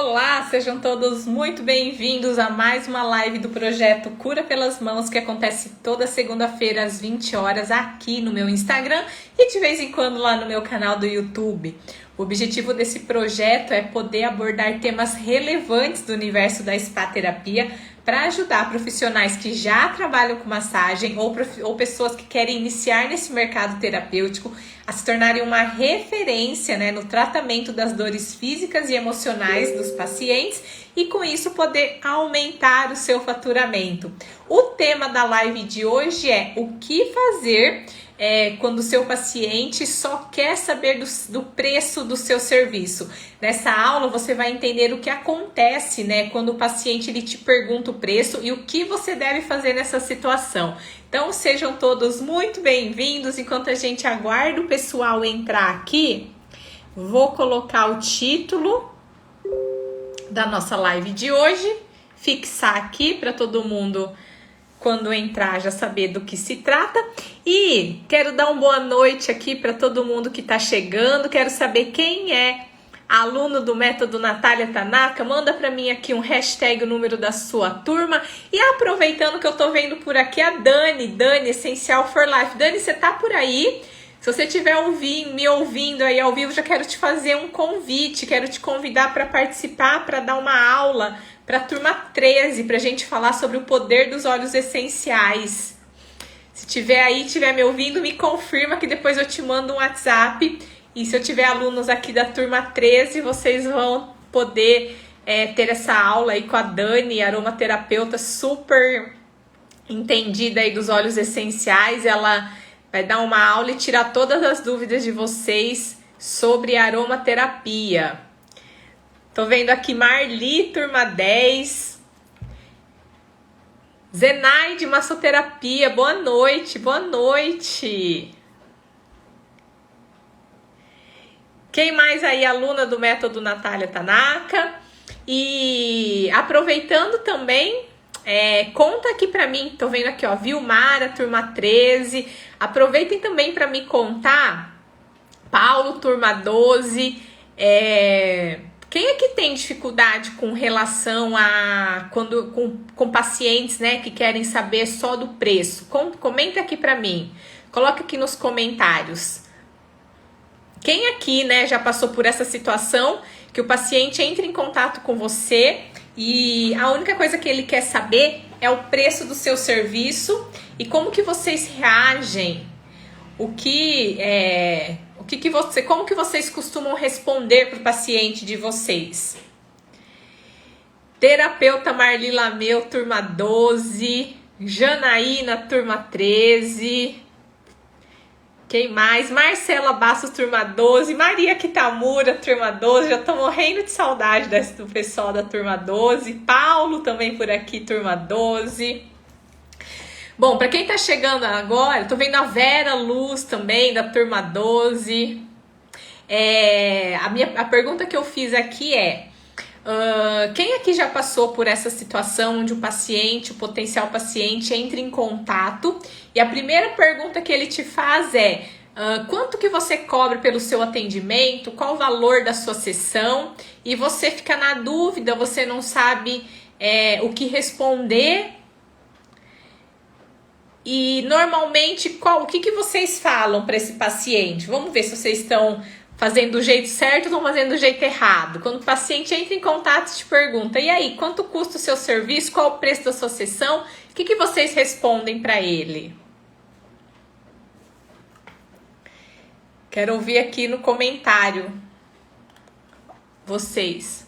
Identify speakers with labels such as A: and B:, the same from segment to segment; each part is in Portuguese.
A: Olá, sejam todos muito bem-vindos a mais uma live do projeto Cura pelas Mãos, que acontece toda segunda-feira às 20 horas aqui no meu Instagram e de vez em quando lá no meu canal do YouTube. O objetivo desse projeto é poder abordar temas relevantes do universo da spa terapia para ajudar profissionais que já trabalham com massagem ou pessoas que querem iniciar nesse mercado terapêutico a se tornarem uma referência, no tratamento das dores físicas e emocionais dos pacientes e com isso poder aumentar o seu faturamento. O tema da live de hoje é o que fazer quando o seu paciente só quer saber do preço do seu serviço. Nessa aula você vai entender o que acontece, quando o paciente ele te pergunta o preço e o que você deve fazer nessa situação. Então sejam todos muito bem-vindos. Enquanto a gente aguarda o pessoal entrar aqui, vou colocar o título da nossa live de hoje, fixar aqui para todo mundo quando entrar já saber do que se trata. E quero dar uma boa noite aqui para todo mundo que está chegando. Quero saber quem é aluno do Método Natália Tanaka. Manda para mim aqui um hashtag, o número da sua turma. E aproveitando que eu tô vendo por aqui a Dani, Essencial for Life. Dani, você tá por aí? Se você estiver me ouvindo aí ao vivo, já quero te fazer um convite. Quero te convidar para participar, para dar uma aula para a turma 13, para a gente falar sobre o poder dos óleos essenciais. Se tiver aí, estiver me ouvindo, me confirma que depois eu te mando um WhatsApp. E se eu tiver alunos aqui da turma 13, vocês vão poder ter essa aula aí com a Dani, aromaterapeuta super entendida aí dos óleos essenciais. Ela vai dar uma aula e tirar todas as dúvidas de vocês sobre aromaterapia. Tô vendo aqui Marli, turma 10. Zenaide, massoterapia. Boa noite, boa noite. Quem mais aí, aluna do Método Natália Tanaka? E aproveitando também, conta aqui pra mim, tô vendo aqui, ó, Vilmara, turma 13. Aproveitem também pra me contar, Paulo, turma 12, quem é que tem dificuldade com relação a com pacientes, que querem saber só do preço? Comenta aqui pra mim. Coloca aqui nos comentários. Quem aqui, já passou por essa situação que o paciente entra em contato com você e a única coisa que ele quer saber é o preço do seu serviço e como que vocês reagem? Como que vocês costumam responder para o paciente de vocês? Terapeuta Marli Lameu, turma 12. Janaína, turma 13. Quem mais? Marcela Bastos, turma 12. Maria Kitamura, turma 12. Já tô morrendo de saudade do pessoal da turma 12. Paulo também por aqui, turma 12. Bom, para quem tá chegando agora, tô vendo a Vera Luz também, da turma 12. A pergunta que eu fiz aqui quem aqui já passou por essa situação onde o potencial paciente entra em contato e a primeira pergunta que ele te faz quanto que você cobra pelo seu atendimento, qual o valor da sua sessão, e você fica na dúvida, você não sabe o que responder. E normalmente, o que vocês falam para esse paciente? Vamos ver se vocês estão fazendo do jeito certo ou estão fazendo do jeito errado. Quando o paciente entra em contato e te pergunta, e aí, quanto custa o seu serviço? Qual o preço da sua sessão? O que vocês respondem para ele? Quero ouvir aqui no comentário vocês.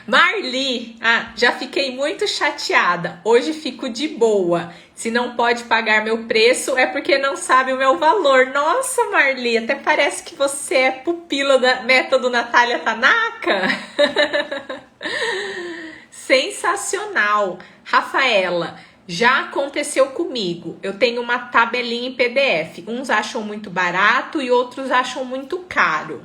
A: Marli, já fiquei muito chateada. Hoje fico de boa. Se não pode pagar meu preço, é porque não sabe o meu valor. Nossa, Marli, até parece que você é pupila da Método Natália Tanaka. Sensacional. Rafaela, já aconteceu comigo. Eu tenho uma tabelinha em PDF. Uns acham muito barato e outros acham muito caro.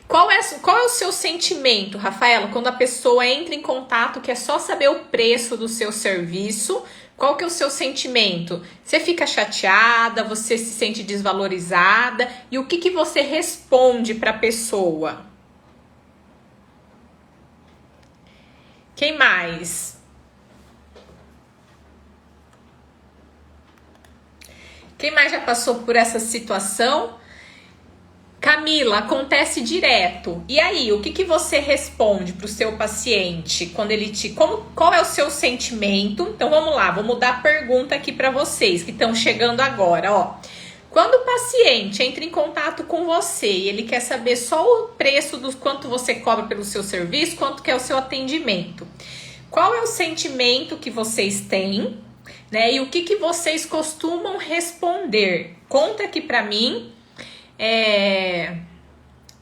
A: Qual é o seu sentimento, Rafaela, quando a pessoa entra em contato, quer só saber o preço do seu serviço? Qual que é o seu sentimento? Você fica chateada? Você se sente desvalorizada? E o que você responde para a pessoa? Quem mais? Quem mais já passou por essa situação? Camila, acontece direto. E aí, o que você responde para o seu paciente quando ele qual é o seu sentimento? Então vamos lá, vou mudar a pergunta aqui para vocês que estão chegando agora, ó. Quando o paciente entra em contato com você e ele quer saber só o preço do quanto você cobra pelo seu serviço, quanto que é o seu atendimento, qual é o sentimento que vocês têm, né? E o que vocês costumam responder? Conta aqui para mim,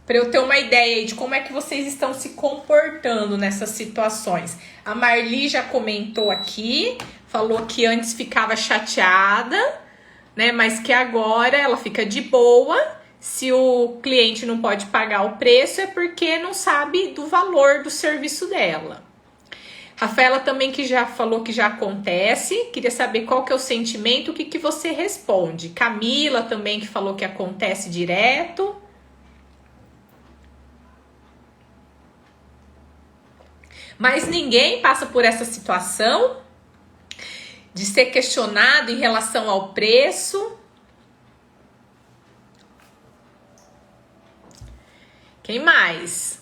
A: para eu ter uma ideia de como é que vocês estão se comportando nessas situações. A Marli já comentou aqui, falou que antes ficava chateada, né? Mas que agora ela fica de boa. Se o cliente não pode pagar o preço é porque não sabe do valor do serviço dela. Rafaela também que já falou que já acontece. Queria saber qual que é o sentimento, o que você responde. Camila também que falou que acontece direto. Mas ninguém passa por essa situação de ser questionado em relação ao preço. Quem mais?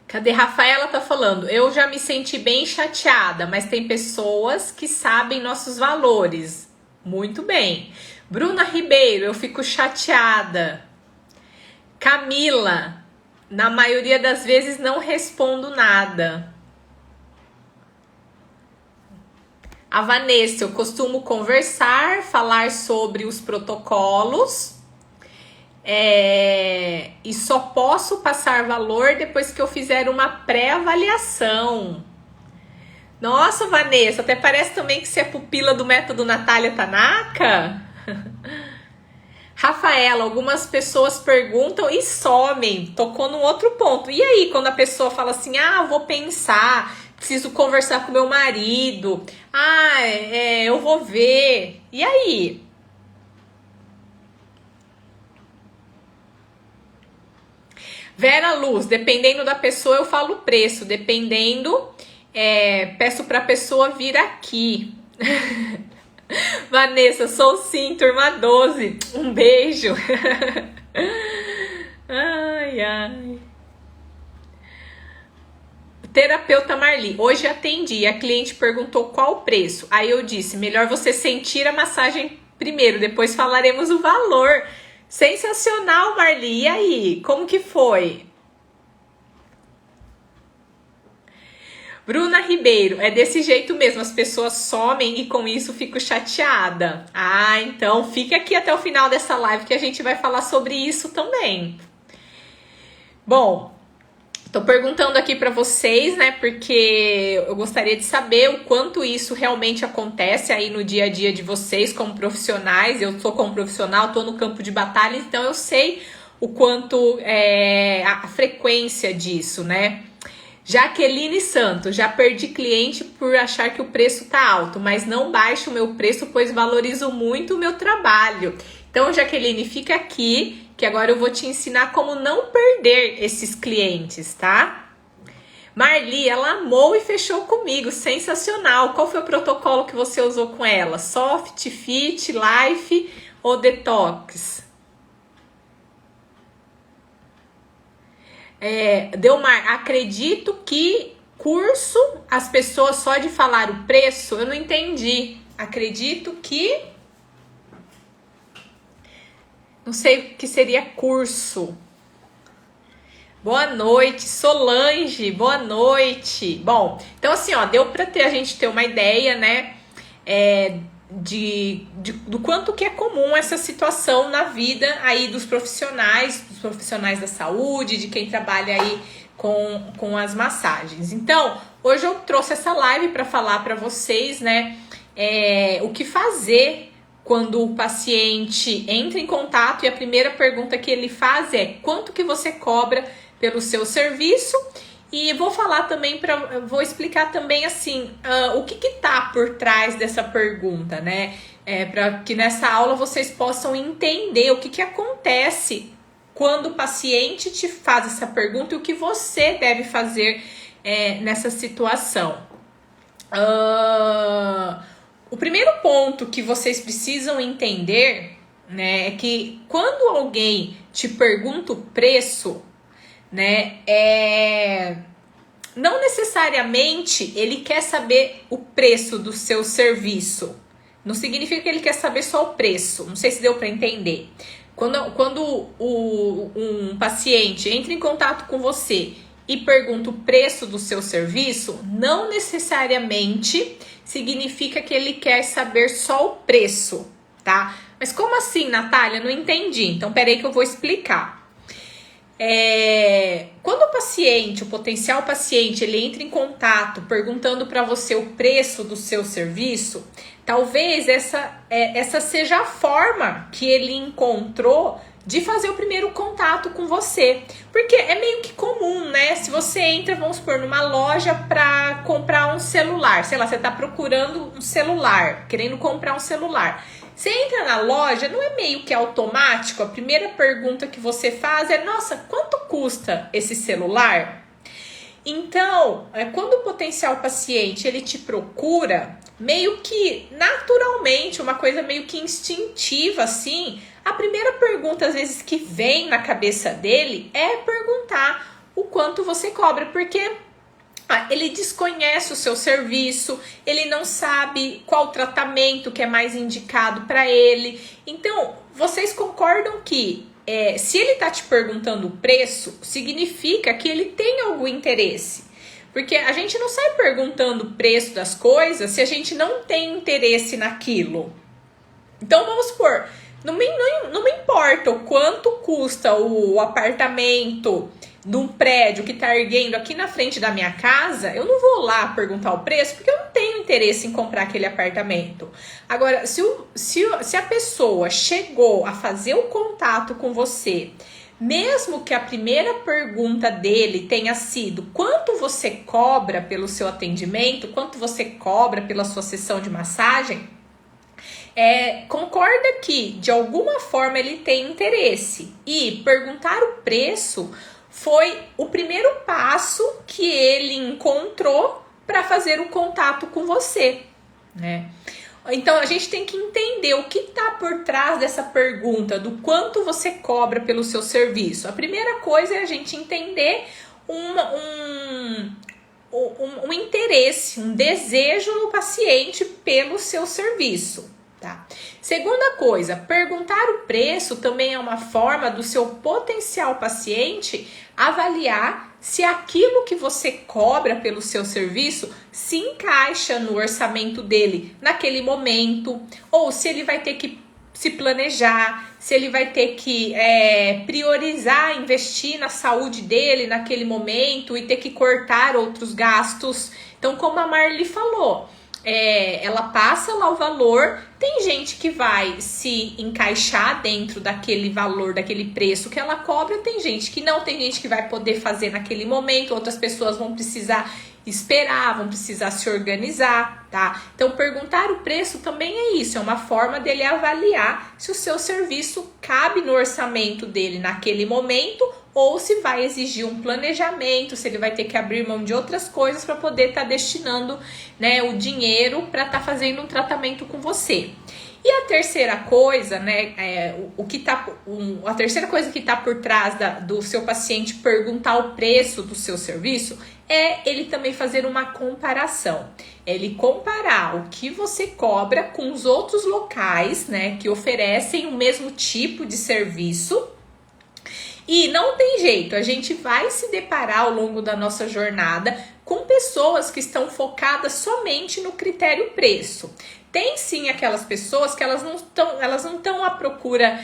A: Cadê? Rafaela tá falando, eu já me senti bem chateada, mas tem pessoas que sabem nossos valores. Muito bem. Bruna Ribeiro, eu fico chateada. Camila, na maioria das vezes não respondo nada. A Vanessa, eu costumo conversar, falar sobre os protocolos. E só posso passar valor depois que eu fizer uma pré-avaliação. Nossa, Vanessa, até parece também que você é pupila do método Natália Tanaka. Rafaela, algumas pessoas perguntam e somem. Tocou num outro ponto. E aí, quando a pessoa fala assim, vou pensar, preciso conversar com meu marido, eu vou ver. E aí? Vera Luz, dependendo da pessoa eu falo preço, dependendo, peço pra pessoa vir aqui. Vanessa, sou sim, turma 12, um beijo. Ai. Terapeuta Marli, hoje atendi, a cliente perguntou qual o preço, aí eu disse, melhor você sentir a massagem primeiro, depois falaremos o valor. Sensacional, Marli. E aí, como que foi? Bruna Ribeiro, é desse jeito mesmo, as pessoas somem e com isso fico chateada. Então fica aqui até o final dessa live que a gente vai falar sobre isso também. Bom, tô perguntando aqui para vocês, né, porque eu gostaria de saber o quanto isso realmente acontece aí no dia a dia de vocês como profissionais. Eu sou como profissional, tô no campo de batalha, então eu sei o quanto a frequência disso, né? Jaqueline Santos, já perdi cliente por achar que o preço tá alto, mas não baixo o meu preço, pois valorizo muito o meu trabalho. Então, Jaqueline, fica aqui, que agora eu vou te ensinar como não perder esses clientes, tá? Marli, ela amou e fechou comigo, sensacional. Qual foi o protocolo que você usou com ela? Soft, Fit, Life ou Detox? Delmar, acredito que curso, as pessoas só de falar o preço, eu não entendi. Acredito que... Não sei o que seria curso. Boa noite, Solange, boa noite. Bom, então assim, ó, deu pra a gente ter uma ideia, né, do quanto que é comum essa situação na vida aí dos profissionais da saúde, de quem trabalha aí com as massagens. Então, hoje eu trouxe essa live para falar para vocês, né, o que fazer quando o paciente entra em contato e a primeira pergunta que ele faz é quanto que você cobra pelo seu serviço E vou falar também, vou explicar também assim, o que tá por trás dessa pergunta, né? Para que nessa aula vocês possam entender o que acontece quando o paciente te faz essa pergunta e o que você deve fazer nessa situação. O primeiro ponto que vocês precisam entender, né, é que quando alguém te pergunta o preço, né, não necessariamente ele quer saber o preço do seu serviço. Não significa que ele quer saber só o preço. Não sei se deu para entender. Quando um paciente entra em contato com você e pergunta o preço do seu serviço, não necessariamente significa que ele quer saber só o preço, tá? Mas como assim, Natália? Não entendi. Então, peraí que eu vou explicar. Quando o potencial paciente, ele entra em contato perguntando para você o preço do seu serviço, talvez essa seja a forma que ele encontrou de fazer o primeiro contato com você. Porque é meio que comum, né? Se você entra, vamos supor, numa loja para comprar um celular, sei lá, você tá procurando um celular, querendo comprar um celular. Você entra na loja, não é meio que automático? A primeira pergunta que você faz é: nossa, quanto custa esse celular? Então, quando o potencial paciente ele te procura, meio que naturalmente, uma coisa meio que instintiva assim, a primeira pergunta às vezes que vem na cabeça dele é perguntar o quanto você cobra, porque ele desconhece o seu serviço, ele não sabe qual tratamento que é mais indicado para ele. Então, vocês concordam que se ele está te perguntando o preço, significa que ele tem algum interesse? Porque a gente não sai perguntando o preço das coisas se a gente não tem interesse naquilo. Então, vamos supor, não me importa o quanto custa o apartamento de um prédio que está erguendo aqui na frente da minha casa, eu não vou lá perguntar o preço, porque eu não tenho interesse em comprar aquele apartamento. Agora, se a pessoa chegou a fazer o contato com você, mesmo que a primeira pergunta dele tenha sido quanto você cobra pelo seu atendimento, quanto você cobra pela sua sessão de massagem, concorda que de alguma forma ele tem interesse, e perguntar o preço foi o primeiro passo que ele encontrou para fazer o contato com você, né? Então, a gente tem que entender o que está por trás dessa pergunta, do quanto você cobra pelo seu serviço. A primeira coisa é a gente entender um interesse, um desejo no paciente pelo seu serviço. Tá? Segunda coisa, perguntar o preço também é uma forma do seu potencial paciente avaliar se aquilo que você cobra pelo seu serviço se encaixa no orçamento dele naquele momento, ou se ele vai ter que se planejar, se ele vai ter que priorizar, investir na saúde dele naquele momento e ter que cortar outros gastos. Então, como a Marli falou, ela passa lá o valor, tem gente que vai se encaixar dentro daquele valor, daquele preço que ela cobra, tem gente que não, tem gente que vai poder fazer naquele momento, outras pessoas vão precisar esperar, vão precisar se organizar, tá? Então, perguntar o preço também é isso, é uma forma dele avaliar se o seu serviço cabe no orçamento dele naquele momento, ou se vai exigir um planejamento, se ele vai ter que abrir mão de outras coisas para poder estar destinando, né, o dinheiro para estar fazendo um tratamento com você. E a terceira coisa, né, a terceira coisa que está por trás do seu paciente perguntar o preço do seu serviço é ele também fazer uma comparação. Ele comparar o que você cobra com os outros locais, né, que oferecem o mesmo tipo de serviço. E não tem jeito, a gente vai se deparar ao longo da nossa jornada com pessoas que estão focadas somente no critério preço. Tem sim aquelas pessoas que elas não estão à procura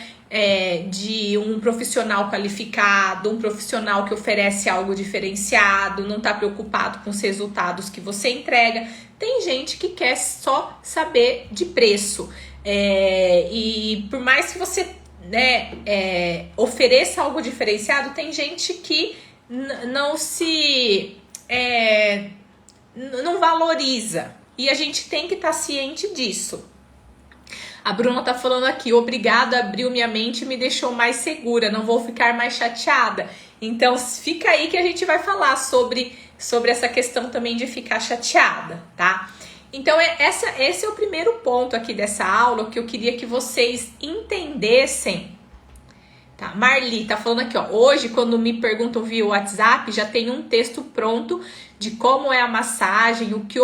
A: de um profissional qualificado, um profissional que oferece algo diferenciado, não está preocupado com os resultados que você entrega. Tem gente que quer só saber de preço. E por mais que você ofereça algo diferenciado, tem gente que não se não valoriza. E a gente tem que estar ciente disso. A Bruna tá falando aqui, obrigada, abriu minha mente e me deixou mais segura, não vou ficar mais chateada. Então fica aí que a gente vai falar sobre essa questão também de ficar chateada, tá? Então esse é o primeiro ponto aqui dessa aula que eu queria que vocês entendessem. Tá, Marli tá falando aqui, ó, hoje quando me perguntam via WhatsApp, já tem um texto pronto de como é a massagem, o que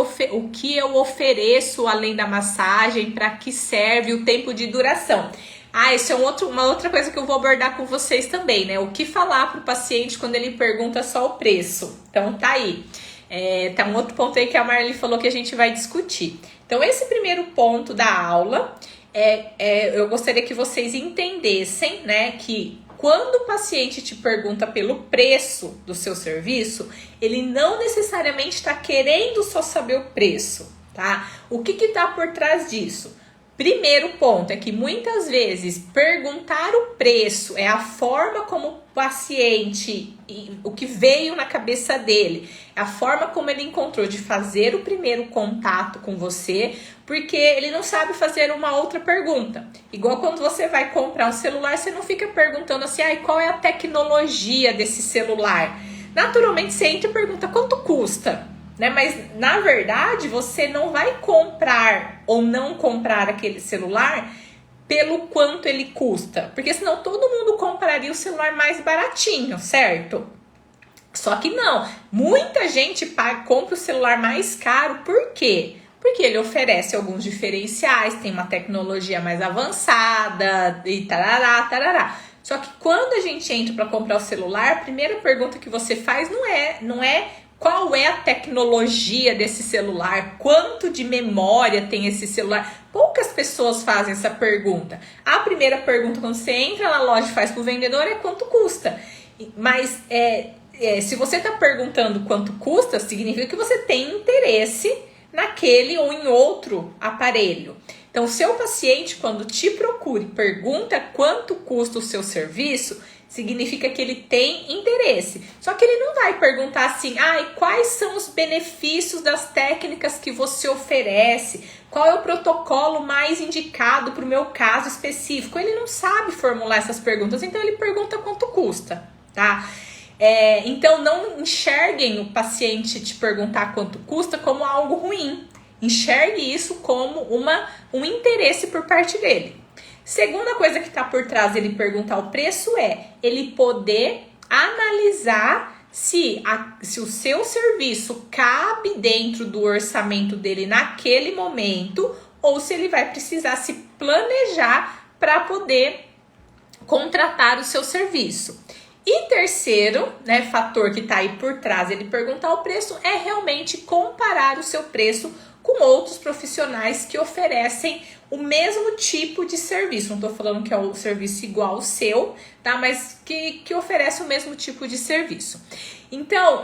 A: eu ofereço além da massagem, para que serve, o tempo de duração. Isso é uma outra coisa que eu vou abordar com vocês também, né? O que falar para o paciente quando ele pergunta só o preço. Então tá aí. Tá um outro ponto aí que a Marli falou que a gente vai discutir. Então esse primeiro ponto da aula eu gostaria que vocês entendessem, né, que quando o paciente te pergunta pelo preço do seu serviço, ele não necessariamente está querendo só saber o preço, tá? O que está por trás disso? Primeiro ponto é que muitas vezes perguntar o preço é a forma como o paciente, o que veio na cabeça dele, é a forma como ele encontrou de fazer o primeiro contato com você, porque ele não sabe fazer uma outra pergunta. Igual quando você vai comprar um celular, você não fica perguntando assim, qual é a tecnologia desse celular? Naturalmente você entra e pergunta quanto custa, né? Mas na verdade você não vai comprar ou não comprar aquele celular pelo quanto ele custa, porque senão todo mundo compraria o celular mais baratinho, certo? Só que não, muita gente compra o celular mais caro, por quê? Porque ele oferece alguns diferenciais, tem uma tecnologia mais avançada e tarará, tarará. Só que quando a gente entra para comprar o celular, a primeira pergunta que você faz não é qual é a tecnologia desse celular, quanto de memória tem esse celular. Poucas pessoas fazem essa pergunta. A primeira pergunta quando você entra na loja e faz para o vendedor é quanto custa. Mas se você está perguntando quanto custa, significa que você tem interesse naquele ou em outro aparelho. Então, o seu paciente, quando te procura e pergunta quanto custa o seu serviço, significa que ele tem interesse. Só que ele não vai perguntar assim, quais são os benefícios das técnicas que você oferece? Qual é o protocolo mais indicado para o meu caso específico? Ele não sabe formular essas perguntas, então ele pergunta quanto custa, tá? Então não enxerguem o paciente te perguntar quanto custa como algo ruim. Enxergue isso como um interesse por parte dele. Segunda coisa que está por trás dele perguntar o preço é ele poder analisar se o seu serviço cabe dentro do orçamento dele naquele momento ou se ele vai precisar se planejar para poder contratar o seu serviço. E terceiro, né, fator que está aí por trás ele perguntar o preço é realmente comparar o seu preço com outros profissionais que oferecem o mesmo tipo de serviço. Não estou falando que é o serviço igual ao seu, tá? Mas que oferece o mesmo tipo de serviço. Então,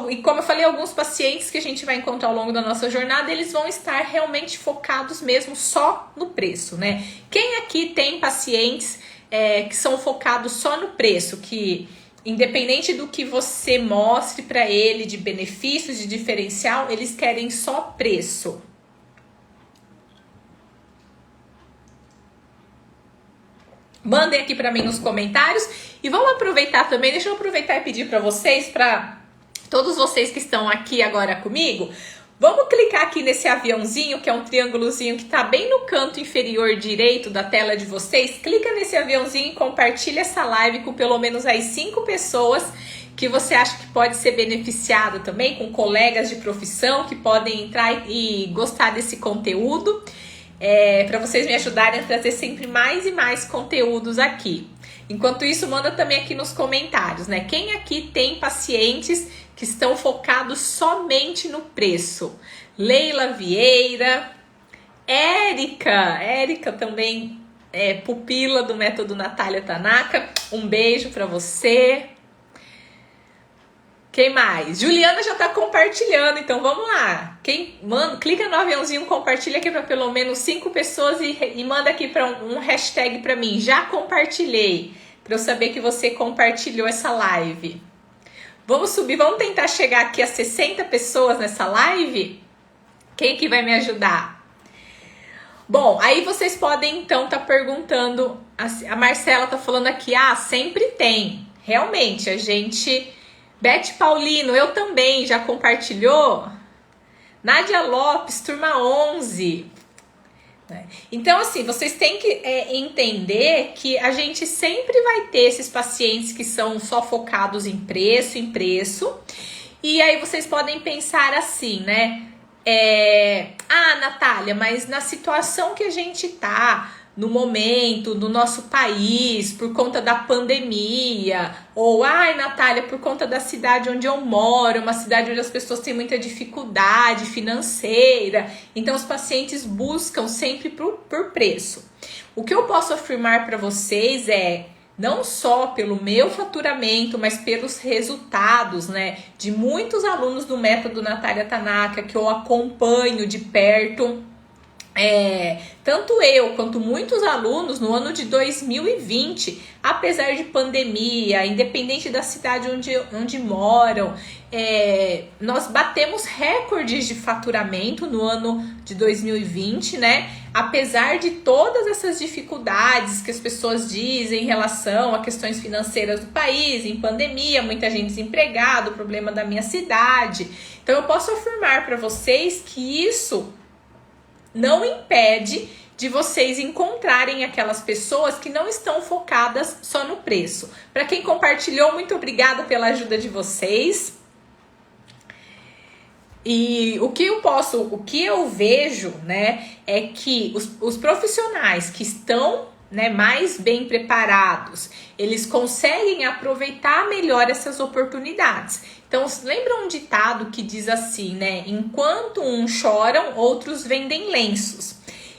A: e como eu falei, alguns pacientes que a gente vai encontrar ao longo da nossa jornada, eles vão estar realmente focados mesmo só no preço, né? Quem aqui tem pacientes que são focados só no preço, que independente do que você mostre para ele de benefícios, de diferencial, eles querem só preço? Mandem aqui para mim nos comentários. E vamos aproveitar também, deixa eu aproveitar e pedir para vocês, para todos vocês que estão aqui agora comigo, vamos clicar aqui nesse aviãozinho, que é um triângulozinho que está bem no canto inferior direito da tela de vocês. Clica nesse aviãozinho e compartilha essa live com pelo menos aí 5 pessoas que você acha que pode ser beneficiado também, com colegas de profissão que podem entrar e gostar desse conteúdo, para vocês me ajudarem a trazer sempre mais e mais conteúdos aqui. Enquanto isso, manda também aqui nos comentários, né? Quem aqui tem pacientes que estão focados somente no preço? Leila Vieira, Érica também pupila do método Natália Tanaka, um beijo para você. Quem mais? Juliana já tá compartilhando, então vamos lá. Clica no aviãozinho, compartilha aqui para pelo menos 5 pessoas e manda aqui para um hashtag para mim. Já compartilhei. para eu saber que você compartilhou essa live. Vamos subir, vamos tentar chegar aqui a 60 pessoas nessa live? Quem que vai me ajudar? Bom, aí vocês podem então estar perguntando, a Marcela tá falando aqui, sempre tem. Realmente, a gente... Beth Paulino, eu também, já compartilhou? Nádia Lopes, turma 11. Então, assim, vocês têm que entender que a gente sempre vai ter esses pacientes que são só focados em preço. E aí vocês podem pensar assim, né? Natália, mas na situação que a gente tá no momento, no nosso país, por conta da pandemia, ou Natália, por conta da cidade onde eu moro, uma cidade onde as pessoas têm muita dificuldade financeira, então os pacientes buscam sempre por preço. O que eu posso afirmar para vocês não só pelo meu faturamento, mas pelos resultados, né, de muitos alunos do método Natália Tanaka que eu acompanho de perto. Tanto eu quanto muitos alunos no ano de 2020, apesar de pandemia, independente da cidade onde moram, nós batemos recordes de faturamento no ano de 2020, né? Apesar de todas essas dificuldades que as pessoas dizem em relação a questões financeiras do país, em pandemia, muita gente desempregada, o problema da minha cidade. Então eu posso afirmar para vocês que isso não impede de vocês encontrarem aquelas pessoas que não estão focadas só no preço. Para quem compartilhou, muito obrigada pela ajuda de vocês. E o que eu vejo, né, é que os profissionais que estão, né, mais bem preparados, eles conseguem aproveitar melhor essas oportunidades. Então, lembra um ditado que diz assim, né? Enquanto uns choram, outros vendem lenços.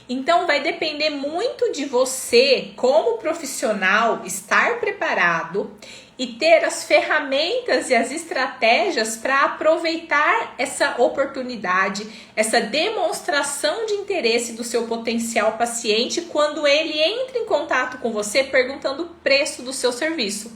A: Então, vai depender muito de você, como profissional, estar preparado e ter as ferramentas e as estratégias para aproveitar essa oportunidade, essa demonstração de interesse do seu potencial paciente quando ele entra em contato com você perguntando o preço do seu serviço.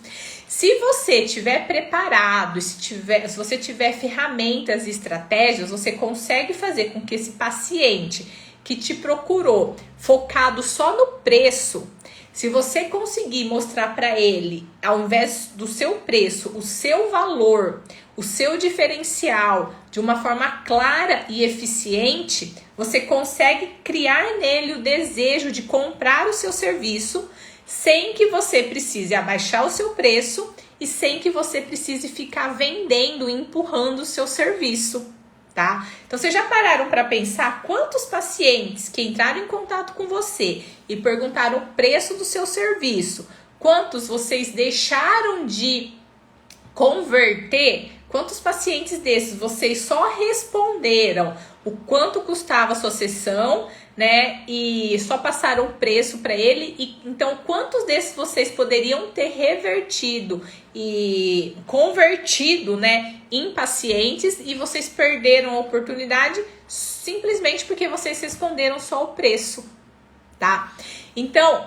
A: Se você estiver preparado, se você tiver ferramentas e estratégias, você consegue fazer com que esse paciente que te procurou, focado só no preço, se você conseguir mostrar para ele, ao invés do seu preço, o seu valor, o seu diferencial, de uma forma clara e eficiente, você consegue criar nele o desejo de comprar o seu serviço, sem que você precise abaixar o seu preço e sem que você precise ficar vendendo e empurrando o seu serviço, tá? Então, vocês já pararam para pensar quantos pacientes que entraram em contato com você e perguntaram o preço do seu serviço, quantos vocês deixaram de converter? Quantos pacientes desses vocês só responderam o quanto custava a sua sessão, né? E só passaram o preço para ele. E então, quantos desses vocês poderiam ter revertido e convertido, né, em pacientes e vocês perderam a oportunidade simplesmente porque vocês responderam só o preço, tá? Então,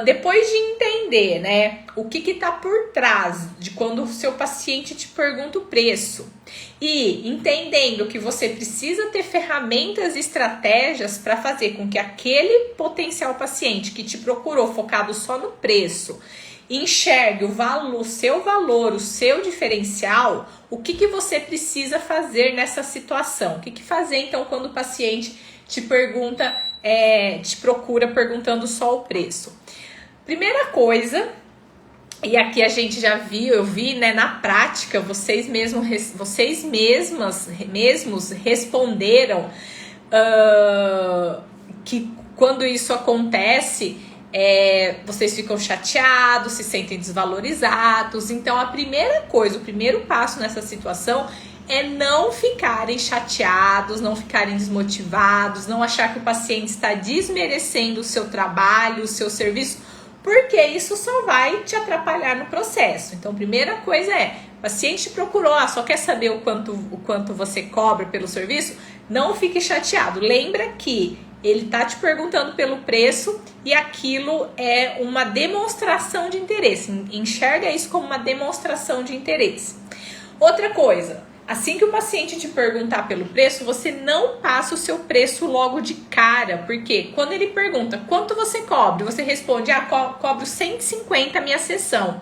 A: depois de entender, né, o que tá por trás de quando o seu paciente te pergunta o preço e entendendo que você precisa ter ferramentas e estratégias para fazer com que aquele potencial paciente que te procurou focado só no preço enxergue o seu valor, o seu diferencial, o que você precisa fazer nessa situação? O que fazer então quando o paciente te pergunta, te procura perguntando só o preço? Primeira coisa, e aqui a gente já viu, eu vi, né, na prática, vocês mesmos responderam que quando isso acontece, vocês ficam chateados, se sentem desvalorizados. Então a primeira coisa, o primeiro passo nessa situação é não ficarem chateados, não ficarem desmotivados, não achar que o paciente está desmerecendo o seu trabalho, o seu serviço, porque isso só vai te atrapalhar no processo. Então, primeira coisa o paciente te procurou, só quer saber o quanto você cobra pelo serviço, não fique chateado. Lembra que Ele tá te perguntando pelo preço e aquilo é uma demonstração de interesse. Enxerga isso como uma demonstração de interesse. Outra coisa, assim que o paciente te perguntar pelo preço, você não passa o seu preço logo de cara. Porque quando ele pergunta quanto você cobra, você responde, cobro 150 a minha sessão.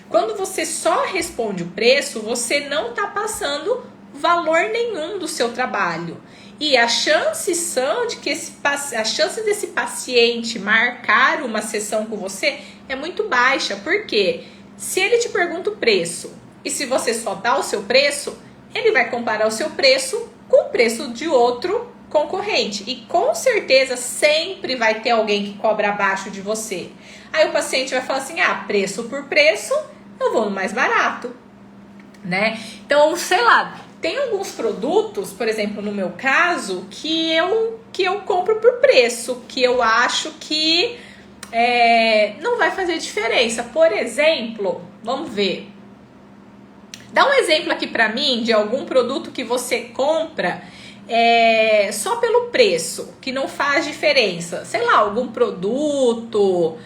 A: Quando você só responde o preço, você não está passando valor nenhum do seu trabalho. E a chance são de que a chance desse paciente marcar uma sessão com você é muito baixa. Porque se ele te pergunta o preço e se você só dá o seu preço, ele vai comparar o seu preço com o preço de outro concorrente. E com certeza sempre vai ter alguém que cobra abaixo de você. Aí o paciente vai falar assim, preço por preço, eu vou no mais barato, né? Então, sei lá, tem alguns produtos, por exemplo, no meu caso, que eu compro por preço, que eu acho que não vai fazer diferença. Por exemplo, vamos ver. Dá um exemplo aqui pra mim de algum produto que você compra só pelo preço, que não faz diferença. Sei lá, algum produto.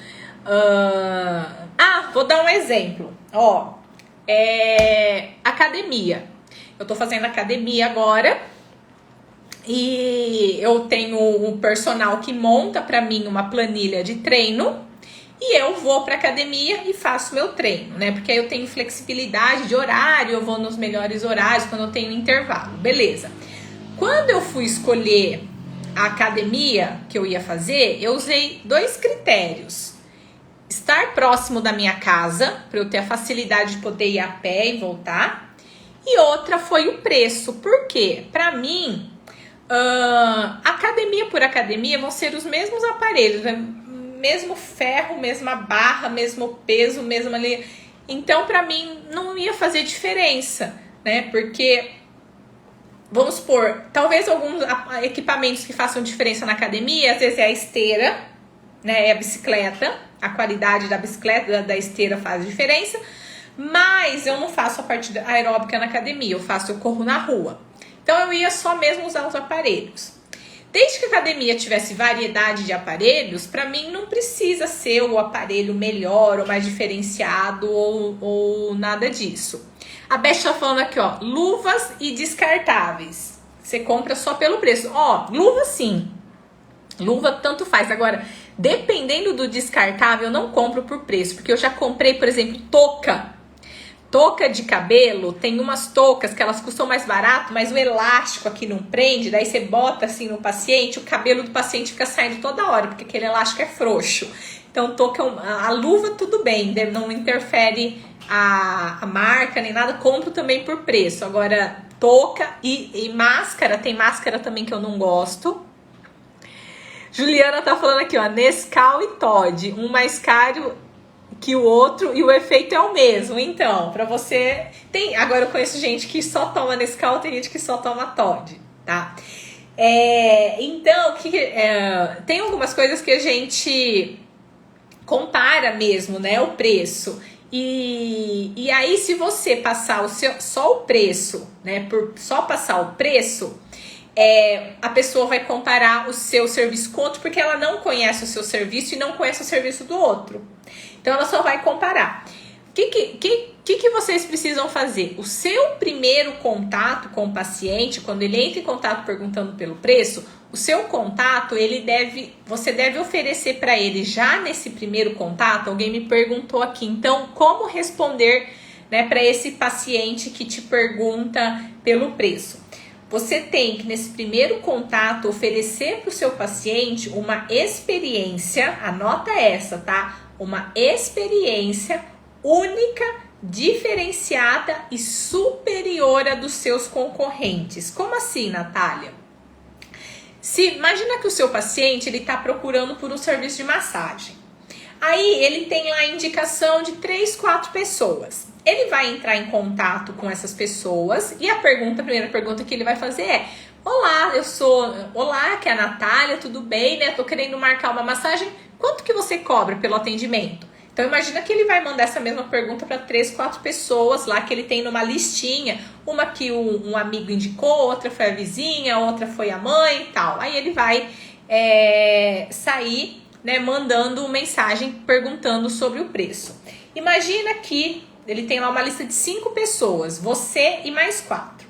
A: Vou dar um exemplo. Academia. Eu tô fazendo academia agora e eu tenho um personal que monta pra mim uma planilha de treino. E eu vou pra academia e faço meu treino, né? Porque aí eu tenho flexibilidade de horário, eu vou nos melhores horários quando eu tenho intervalo, beleza. Quando eu fui escolher a academia que eu ia fazer, eu usei 2 critérios. Estar próximo da minha casa, para eu ter a facilidade de poder ir a pé e voltar. E outra foi o preço. Por quê? Pra mim, academia por academia vão ser os mesmos aparelhos, né? Mesmo ferro, mesma barra, mesmo peso, mesmo ali. Então, pra mim, não ia fazer diferença, né? Porque, vamos supor, talvez alguns equipamentos que façam diferença na academia, às vezes é a esteira, né? É a bicicleta, a qualidade da bicicleta, da esteira faz diferença. Mas eu não faço a parte aeróbica na academia, eu corro na rua. Então, eu ia só mesmo usar os aparelhos. Desde que a academia tivesse variedade de aparelhos, para mim não precisa ser o aparelho melhor ou mais diferenciado ou nada disso. A Beth tá falando aqui, luvas e descartáveis. Você compra só pelo preço. Luva sim. Luva tanto faz. Agora, dependendo do descartável, eu não compro por preço. Porque eu já comprei, por exemplo, touca. Touca de cabelo, tem umas toucas que elas custam mais barato, mas o elástico aqui não prende, daí você bota assim no paciente, o cabelo do paciente fica saindo toda hora, porque aquele elástico é frouxo. Então, touca, a luva tudo bem, não interfere a marca nem nada, compro também por preço. Agora, touca e máscara, tem máscara também que eu não gosto. Juliana tá falando aqui, Nescau e Toddy, um mais caro que o outro e o efeito é o mesmo. Então, pra você... Agora eu conheço gente que só toma Nescau, tem gente que só toma Toddy, tá? Então, tem algumas coisas que a gente compara mesmo, né? O preço. E aí, se você passar só o preço, né? Só passar o preço, a pessoa vai comparar o seu serviço com outro, porque ela não conhece o seu serviço e não conhece o serviço do outro. Então, ela só vai comparar. O que vocês precisam fazer? O seu primeiro contato com o paciente, quando ele entra em contato perguntando pelo preço, o seu contato, você deve oferecer para ele já nesse primeiro contato. Alguém me perguntou aqui, então, como responder, né, para esse paciente que te pergunta pelo preço? Você tem que, nesse primeiro contato, oferecer para o seu paciente uma experiência, anota essa, tá? Uma experiência única, diferenciada e superior à dos seus concorrentes. Como assim, Natália? Imagina que o seu paciente está procurando por um serviço de massagem. Aí ele tem lá a indicação de 3, 4 pessoas. Ele vai entrar em contato com essas pessoas e a primeira pergunta que ele vai fazer é: Olá, que é a Natália, tudo bem, né? Tô querendo marcar uma massagem. Quanto que você cobra pelo atendimento? Então, imagina que ele vai mandar essa mesma pergunta para 3, 4 pessoas lá que ele tem numa listinha. Uma que um amigo indicou, outra foi a vizinha, outra foi a mãe e tal. Aí ele vai sair, né, mandando mensagem perguntando sobre o preço. Imagina que ele tem lá uma lista de 5 pessoas, você e mais 4.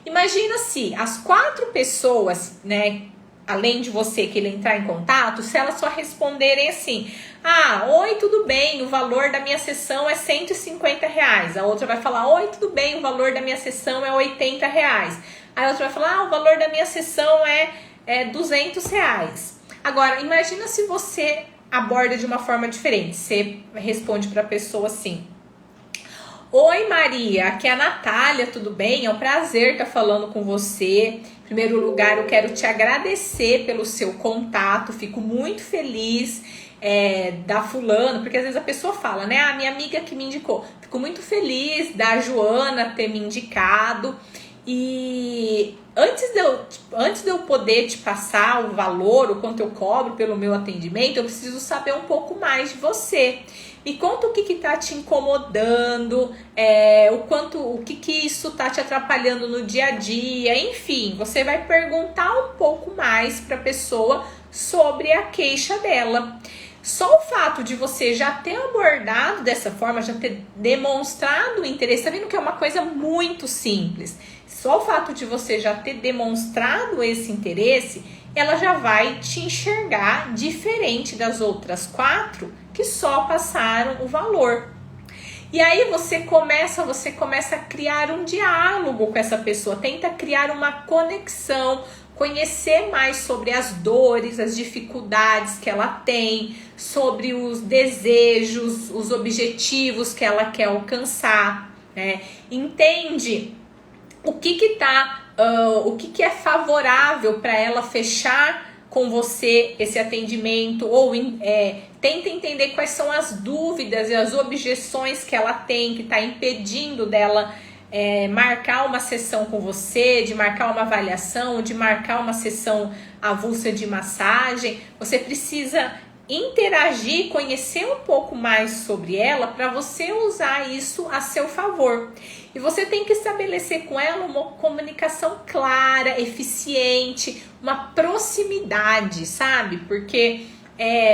A: Imagina se as 4 pessoas, né, além de você que ele entrar em contato, se elas só responderem assim: ah, oi, tudo bem, o valor da minha sessão é R$150. A outra vai falar: oi, tudo bem, o valor da minha sessão é R$80. Aí a outra vai falar: ah, o valor da minha sessão é R$200. Agora, imagina se você aborda de uma forma diferente. Você responde para a pessoa assim: oi Maria, aqui é a Natália, tudo bem? É um prazer estar falando com você. Em primeiro lugar, eu quero te agradecer pelo seu contato, fico muito feliz da fulana, porque às vezes a pessoa fala, né? Ah, minha amiga que me indicou. Fico muito feliz da Joana ter me indicado. E antes de eu poder te passar o valor, o quanto eu cobro pelo meu atendimento, eu preciso saber um pouco mais de você. Me conta o que tá te incomodando, o que isso tá te atrapalhando no dia a dia, enfim, você vai perguntar um pouco mais para a pessoa sobre a queixa dela. Só o fato de você já ter abordado dessa forma, já ter demonstrado o interesse, tá vendo que é uma coisa muito simples. Só o fato de você já ter demonstrado esse interesse, ela já vai te enxergar diferente das outras 4 que só passaram o valor. E aí você começa a criar um diálogo com essa pessoa, tenta criar uma conexão, conhecer mais sobre as dores, as dificuldades que ela tem, sobre os desejos, os objetivos que ela quer alcançar, né? Entende o que é favorável para ela fechar com você esse atendimento, ou tenta entender quais são as dúvidas e as objeções que ela tem, que está impedindo dela marcar uma sessão com você, de marcar uma avaliação, de marcar uma sessão avulsa de massagem. Você precisa interagir, conhecer um pouco mais sobre ela para você usar isso a seu favor. E você tem que estabelecer com ela uma comunicação clara, eficiente, uma proximidade, sabe? Porque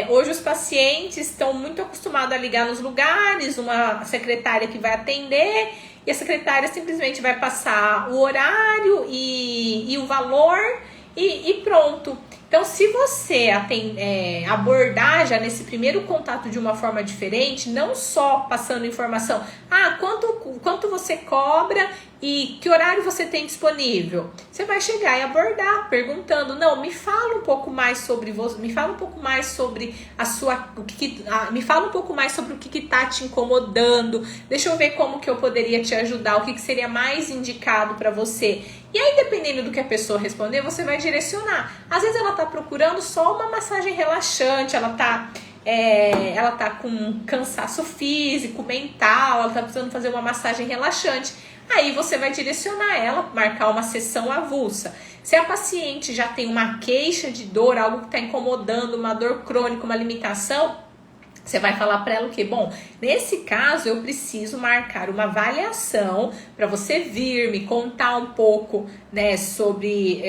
A: hoje os pacientes estão muito acostumados a ligar nos lugares, uma secretária que vai atender, e a secretária simplesmente vai passar o horário e o valor e pronto. Então, se você abordar já nesse primeiro contato de uma forma diferente, não só passando informação, quanto você cobra e que horário você tem disponível, você vai chegar e abordar perguntando: não, me fala um pouco mais sobre você, me fala um pouco mais sobre me fala um pouco mais sobre o que tá te incomodando, deixa eu ver como que eu poderia te ajudar, o que seria mais indicado para você. E aí, dependendo do que a pessoa responder, você vai direcionar. Às vezes ela tá procurando só uma massagem relaxante, ela tá com cansaço físico, mental, ela tá precisando fazer uma massagem relaxante. Aí você vai direcionar ela, marcar uma sessão avulsa. Se a paciente já tem uma queixa de dor, algo que está incomodando, uma dor crônica, uma limitação, você vai falar para ela o quê? Bom, nesse caso eu preciso marcar uma avaliação para você vir me contar um pouco, né, sobre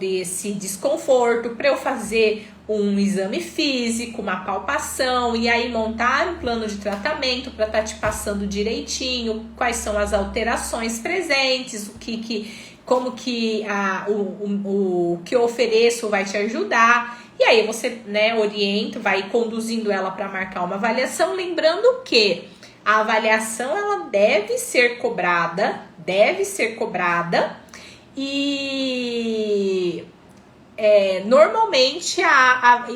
A: esse desconforto, para eu fazer um exame físico, uma palpação, e aí montar um plano de tratamento para estar te passando direitinho quais são as alterações presentes, como que o que eu ofereço vai te ajudar. E aí você, né, orienta, vai conduzindo ela para marcar uma avaliação, lembrando que a avaliação ela deve ser cobrada e normalmente a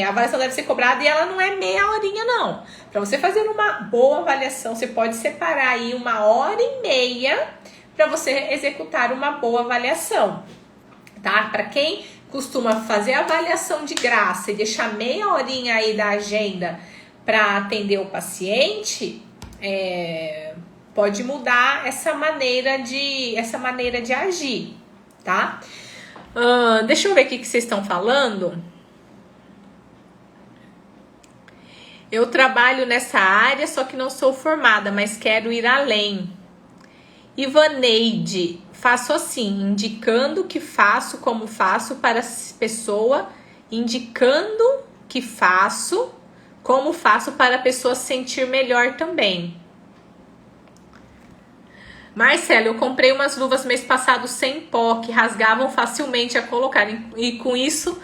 A: avaliação deve ser cobrada e ela não é meia horinha não. Para você fazer uma boa avaliação, você pode separar aí 1h30 para você executar uma boa avaliação, tá? Para quem costuma fazer avaliação de graça e deixar meia horinha aí da agenda para atender o paciente, pode mudar essa maneira de agir, tá? Deixa eu ver o que vocês estão falando. Eu trabalho nessa área, só que não sou formada, mas quero ir além. Ivaneide, faço assim, indicando que faço, como faço para a pessoa indicando que faço, como faço para a pessoa se sentir melhor também. Marcelo, eu comprei umas luvas mês passado sem pó, que rasgavam facilmente a colocar. E com isso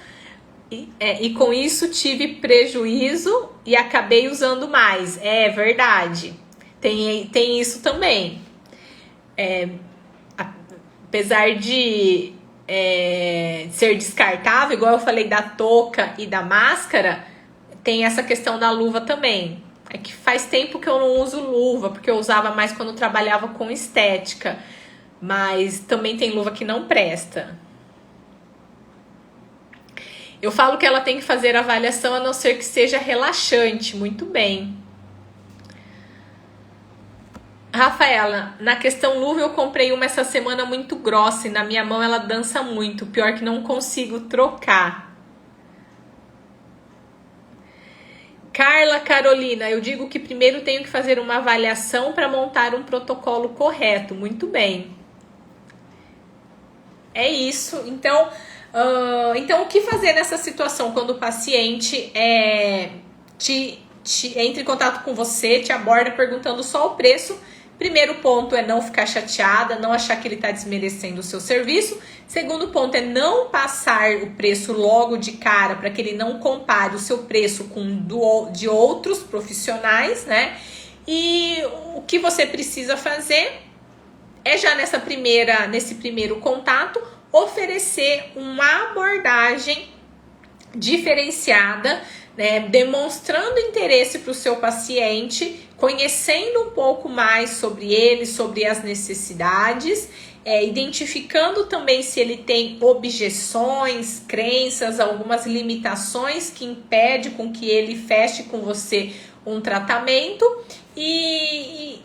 A: tive prejuízo e acabei usando mais. É verdade. Tem isso também. Apesar de ser descartável, igual eu falei da touca e da máscara, tem essa questão da luva também. É que faz tempo que eu não uso luva, porque eu usava mais quando eu trabalhava com estética. Mas também tem luva que não presta. Eu falo que ela tem que fazer avaliação, a não ser que seja relaxante. Muito bem. Rafaela, na questão luva eu comprei uma essa semana muito grossa e na minha mão ela dança muito. Pior que não consigo trocar. Carla Carolina, eu digo que primeiro tenho que fazer uma avaliação para montar um protocolo correto. Muito bem. É isso. Então, o que fazer nessa situação quando o paciente entra em contato com você, te aborda perguntando só o preço? Primeiro ponto é não ficar chateada, não achar que ele está desmerecendo o seu serviço. Segundo ponto é não passar o preço logo de cara para que ele não compare o seu preço com de outros profissionais, né? E o que você precisa fazer é já nesse primeiro contato oferecer uma abordagem diferenciada, né, demonstrando interesse para o seu paciente, conhecendo um pouco mais sobre ele, sobre as necessidades, identificando também se ele tem objeções, crenças, algumas limitações que impedem com que ele feche com você um tratamento e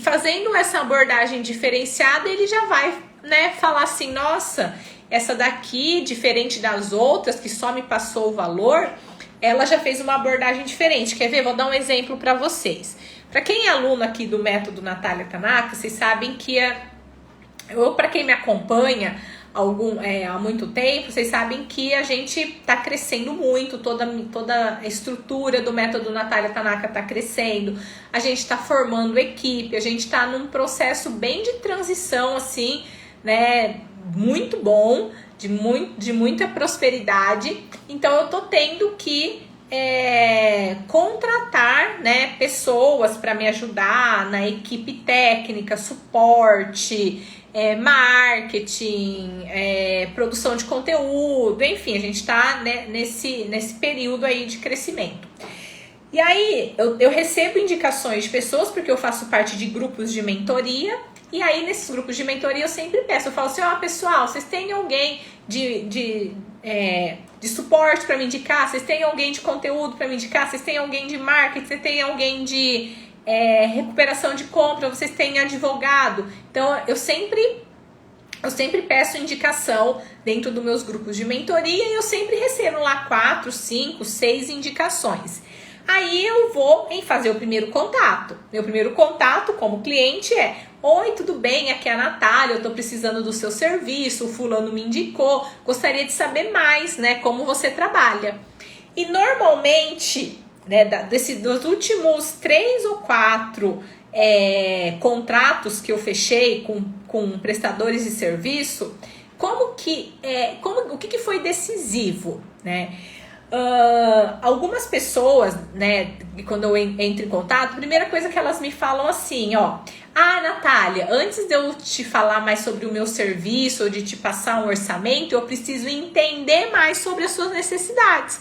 A: fazendo essa abordagem diferenciada, ele já vai, né, falar assim, nossa, essa daqui, diferente das outras, que só me passou o valor, ela já fez uma abordagem diferente. Quer ver? Vou dar um exemplo para vocês. Para quem é aluno aqui do método Natália Tanaka, vocês sabem que ou para quem me acompanha há muito tempo, vocês sabem que a gente está crescendo muito, toda a estrutura do método Natália Tanaka está crescendo, a gente está formando equipe, a gente está num processo bem de transição, assim, né, muito bom, de muita prosperidade. Então eu tô tendo que contratar, né, pessoas para me ajudar na equipe técnica, suporte, marketing, produção de conteúdo, enfim, a gente está, né, nesse período aí de crescimento. E aí eu recebo indicações de pessoas, porque eu faço parte de grupos de mentoria. E aí, nesses grupos de mentoria, eu sempre peço, eu falo assim, pessoal, vocês têm alguém de suporte para me indicar? Vocês têm alguém de conteúdo para me indicar? Vocês têm alguém de marketing? Vocês têm alguém de recuperação de compra? Vocês têm advogado? Então, eu sempre peço indicação dentro dos meus grupos de mentoria e eu sempre recebo lá 4, 5, 6 indicações. Aí eu vou fazer o primeiro contato. Meu primeiro contato como cliente oi, tudo bem? Aqui é a Natália, eu tô precisando do seu serviço, o fulano me indicou, gostaria de saber mais, né, como você trabalha. E normalmente, né, dos últimos 3 ou 4 contratos que eu fechei com prestadores de serviço, o que foi decisivo, né? Algumas pessoas, né, quando eu entro em contato, a primeira coisa que elas me falam assim, Natália, antes de eu te falar mais sobre o meu serviço ou de te passar um orçamento, eu preciso entender mais sobre as suas necessidades.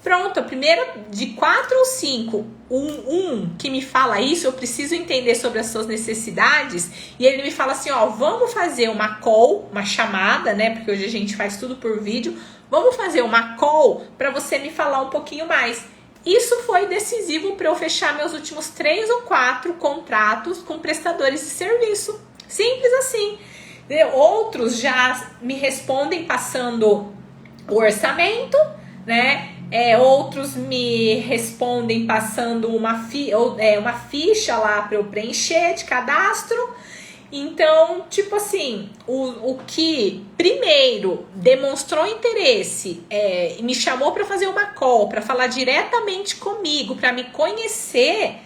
A: Pronto, a primeira de 4 ou 5, um que me fala isso, eu preciso entender sobre as suas necessidades, e ele me fala assim, vamos fazer uma call, uma chamada, né, porque hoje a gente faz tudo por vídeo, vamos fazer uma call para você me falar um pouquinho mais. Isso foi decisivo para eu fechar meus últimos 3 ou 4 contratos com prestadores de serviço. Simples assim. Outros já me respondem passando o orçamento, né? Outros me respondem passando uma ficha lá para eu preencher de cadastro. Então, tipo assim, o que primeiro demonstrou interesse e me chamou para fazer uma call, para falar diretamente comigo, para me conhecer,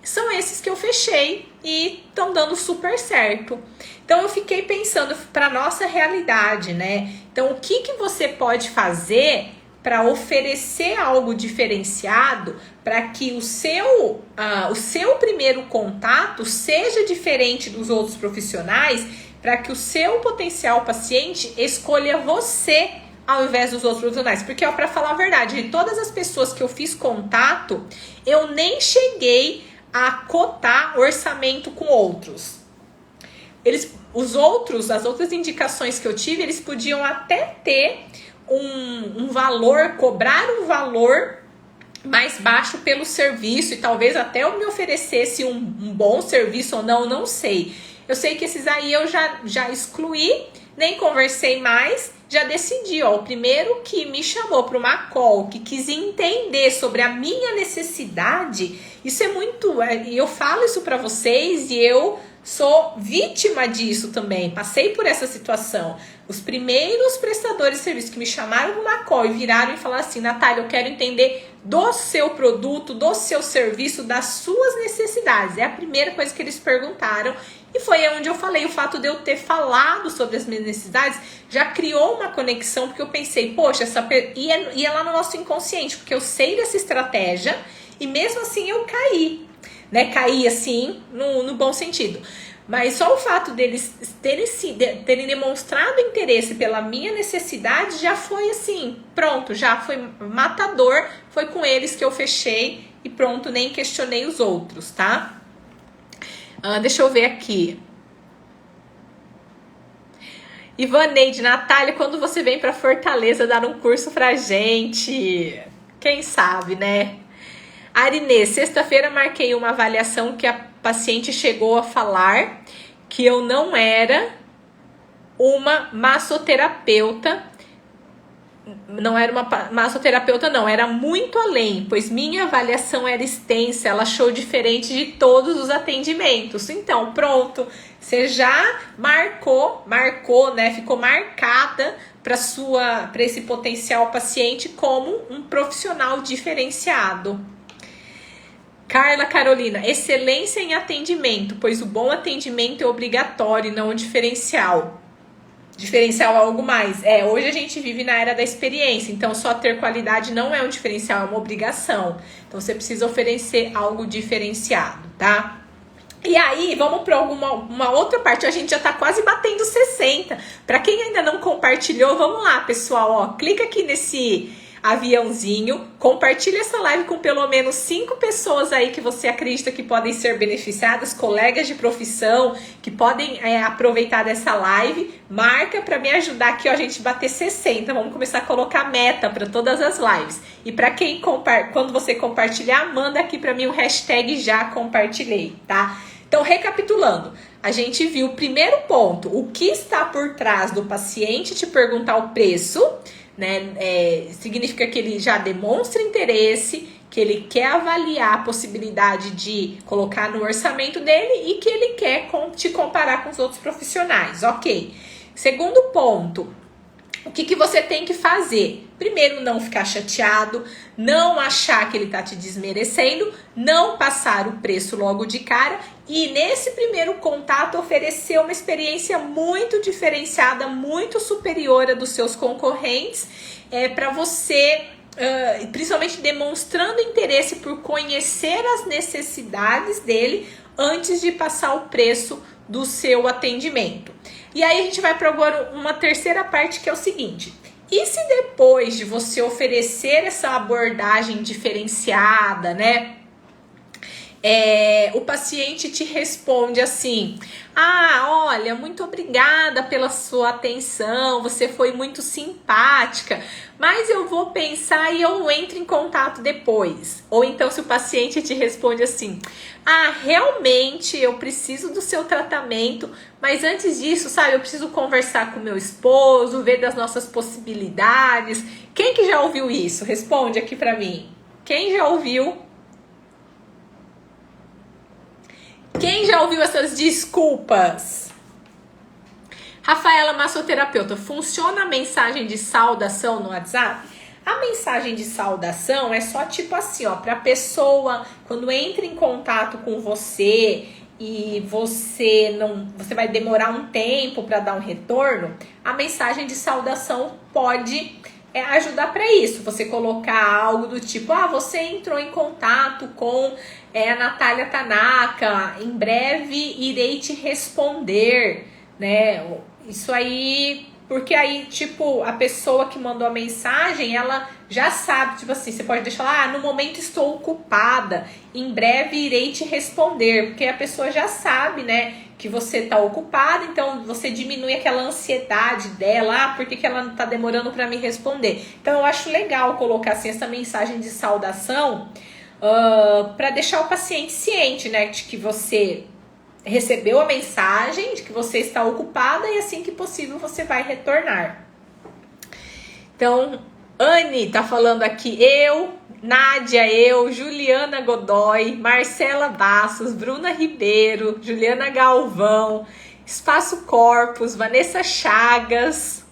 A: são esses que eu fechei e estão dando super certo. Então eu fiquei pensando para nossa realidade, né? Então o que você pode fazer para oferecer algo diferenciado para que o seu primeiro contato seja diferente dos outros profissionais, para que o seu potencial paciente escolha você ao invés dos outros profissionais. Porque, para falar a verdade, de todas as pessoas que eu fiz contato, eu nem cheguei a cotar orçamento com outros. As outras indicações que eu tive, eles podiam até ter um valor, cobrar um valor mais baixo pelo serviço e talvez até eu me oferecesse um bom serviço ou não sei. Eu sei que esses aí eu já excluí, nem conversei mais, já decidi, ó, o primeiro que me chamou para uma call, que quis entender sobre a minha necessidade, isso é muito, e eu falo isso para vocês e eu sou vítima disso também, passei por essa situação. Os primeiros prestadores de serviço que me chamaram para uma call e viraram e falaram assim: Natália, eu quero entender do seu produto, do seu serviço, das suas necessidades. É a primeira coisa que eles perguntaram. E foi onde eu falei, o fato de eu ter falado sobre as minhas necessidades já criou uma conexão, porque eu pensei, poxa, ia lá no nosso inconsciente, porque eu sei dessa estratégia e mesmo assim eu caí, né? Caí assim, no bom sentido. Mas só o fato deles terem demonstrado interesse pela minha necessidade já foi assim, pronto, já foi matador, foi com eles que eu fechei e pronto, nem questionei os outros, tá? Deixa eu ver aqui. Ivaneide, Natália, quando você vem para Fortaleza dar um curso pra gente? Quem sabe, né? Arinê, sexta-feira marquei uma avaliação que a paciente chegou a falar que eu não era uma massoterapeuta. Não era uma massoterapeuta, não, era muito além, pois minha avaliação era extensa, ela achou diferente de todos os atendimentos. Então, pronto, você já marcou, né? Ficou marcada para esse potencial paciente como um profissional diferenciado. Carla Carolina, excelência em atendimento, pois o bom atendimento é obrigatório, não diferencial. Diferencial é algo mais. Hoje a gente vive na era da experiência, então só ter qualidade não é um diferencial, é uma obrigação. Então você precisa oferecer algo diferenciado, tá? E aí, vamos para uma outra parte. A gente já tá quase batendo 60. Para quem ainda não compartilhou, vamos lá, pessoal, ó, clica aqui nesse aviãozinho, compartilha essa live com pelo menos 5 pessoas aí que você acredita que podem ser beneficiadas, colegas de profissão que podem aproveitar dessa live, marca para me ajudar aqui, ó, a gente bater 60, vamos começar a colocar meta para todas as lives. E para quem quando você compartilhar, manda aqui para mim o hashtag já compartilhei, tá? Então, recapitulando, a gente viu o primeiro ponto, o que está por trás do paciente te perguntar o preço, né? Significa que ele já demonstra interesse, que ele quer avaliar a possibilidade de colocar no orçamento dele e que ele quer te comparar com os outros profissionais, ok? Segundo ponto, o que você tem que fazer? Primeiro, não ficar chateado, não achar que ele está te desmerecendo, não passar o preço logo de cara e nesse primeiro contato oferecer uma experiência muito diferenciada, muito superior à dos seus concorrentes, para você, principalmente demonstrando interesse por conhecer as necessidades dele antes de passar o preço do seu atendimento. E aí a gente vai para agora uma terceira parte, que é o seguinte: e se depois de você oferecer essa abordagem diferenciada, né, o paciente te responde assim: ah, olha, muito obrigada pela sua atenção, você foi muito simpática, mas eu vou pensar e eu entro em contato depois. Ou então se o paciente te responde assim: ah, realmente eu preciso do seu tratamento, mas antes disso, sabe, eu preciso conversar com meu esposo, ver das nossas possibilidades. Quem que já ouviu isso? Responde aqui pra mim. Quem já ouviu? Quem já ouviu essas desculpas? Rafaela, massoterapeuta, funciona a mensagem de saudação no WhatsApp? A mensagem de saudação é só tipo assim, ó, pra pessoa, quando entra em contato com você e você vai demorar um tempo para dar um retorno, a mensagem de saudação pode ajudar para isso. Você colocar algo do tipo, você entrou em contato com a Natália Tanaka, em breve irei te responder, né? Isso aí, porque aí, tipo, a pessoa que mandou a mensagem, ela já sabe, tipo assim, você pode deixar lá, no momento estou ocupada, em breve irei te responder, porque a pessoa já sabe, né, que você tá ocupada, então você diminui aquela ansiedade dela, por que ela tá demorando para me responder. Então eu acho legal colocar assim essa mensagem de saudação, para deixar o paciente ciente, né, de que você recebeu a mensagem, de que você está ocupada e assim que possível você vai retornar. Então, Anne tá falando aqui, Nádia, Juliana Godoy, Marcela Bastos, Bruna Ribeiro, Juliana Galvão, Espaço Corpus, Vanessa Chagas.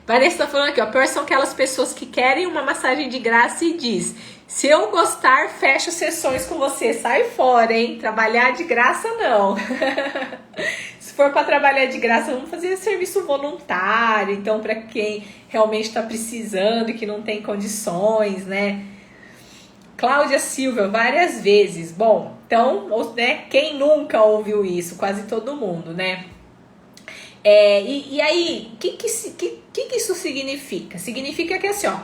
A: Vanessa tá falando aqui, ó, pior são aquelas pessoas que querem uma massagem de graça e diz: se eu gostar, fecho sessões com você. Sai fora, hein? Trabalhar de graça, não. Se for para trabalhar de graça, vamos fazer serviço voluntário. Então, para quem realmente está precisando e que não tem condições, né? Cláudia Silva, várias vezes. Bom, então, né, quem nunca ouviu isso? Quase todo mundo, né? E aí, o que isso significa? Significa que assim, ó,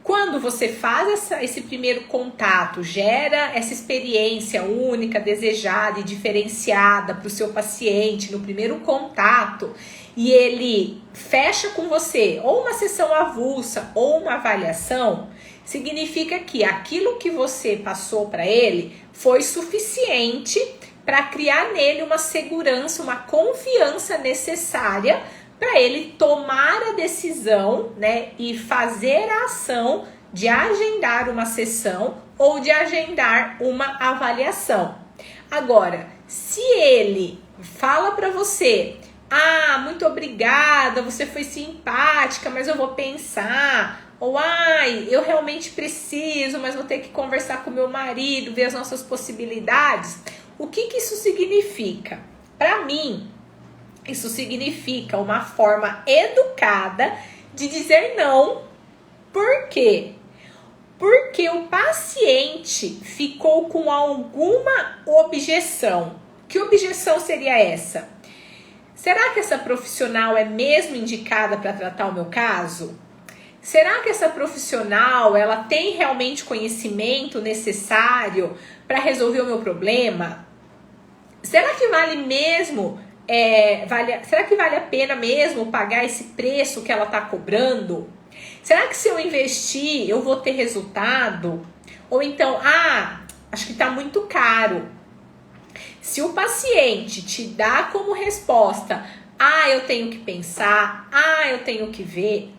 A: quando você faz esse primeiro contato, gera essa experiência única, desejada e diferenciada para o seu paciente no primeiro contato, e ele fecha com você ou uma sessão avulsa ou uma avaliação, significa que aquilo que você passou para ele foi suficiente para criar nele uma segurança, uma confiança necessária para ele tomar a decisão, né, e fazer a ação de agendar uma sessão ou de agendar uma avaliação. Agora, se ele fala para você, muito obrigada, você foi simpática, mas eu vou pensar, ou eu realmente preciso, mas vou ter que conversar com meu marido, ver as nossas possibilidades. O que isso significa? Para mim, isso significa uma forma educada de dizer não. Por quê? Porque o paciente ficou com alguma objeção. Que objeção seria essa? Será que essa profissional é mesmo indicada para tratar o meu caso? Será que essa profissional ela tem realmente conhecimento necessário para resolver o meu problema? Será que vale mesmo? Será que vale a pena mesmo pagar esse preço que ela está cobrando? Será que se eu investir eu vou ter resultado? Ou então, acho que está muito caro. Se o paciente te dá como resposta, eu tenho que pensar, eu tenho que ver,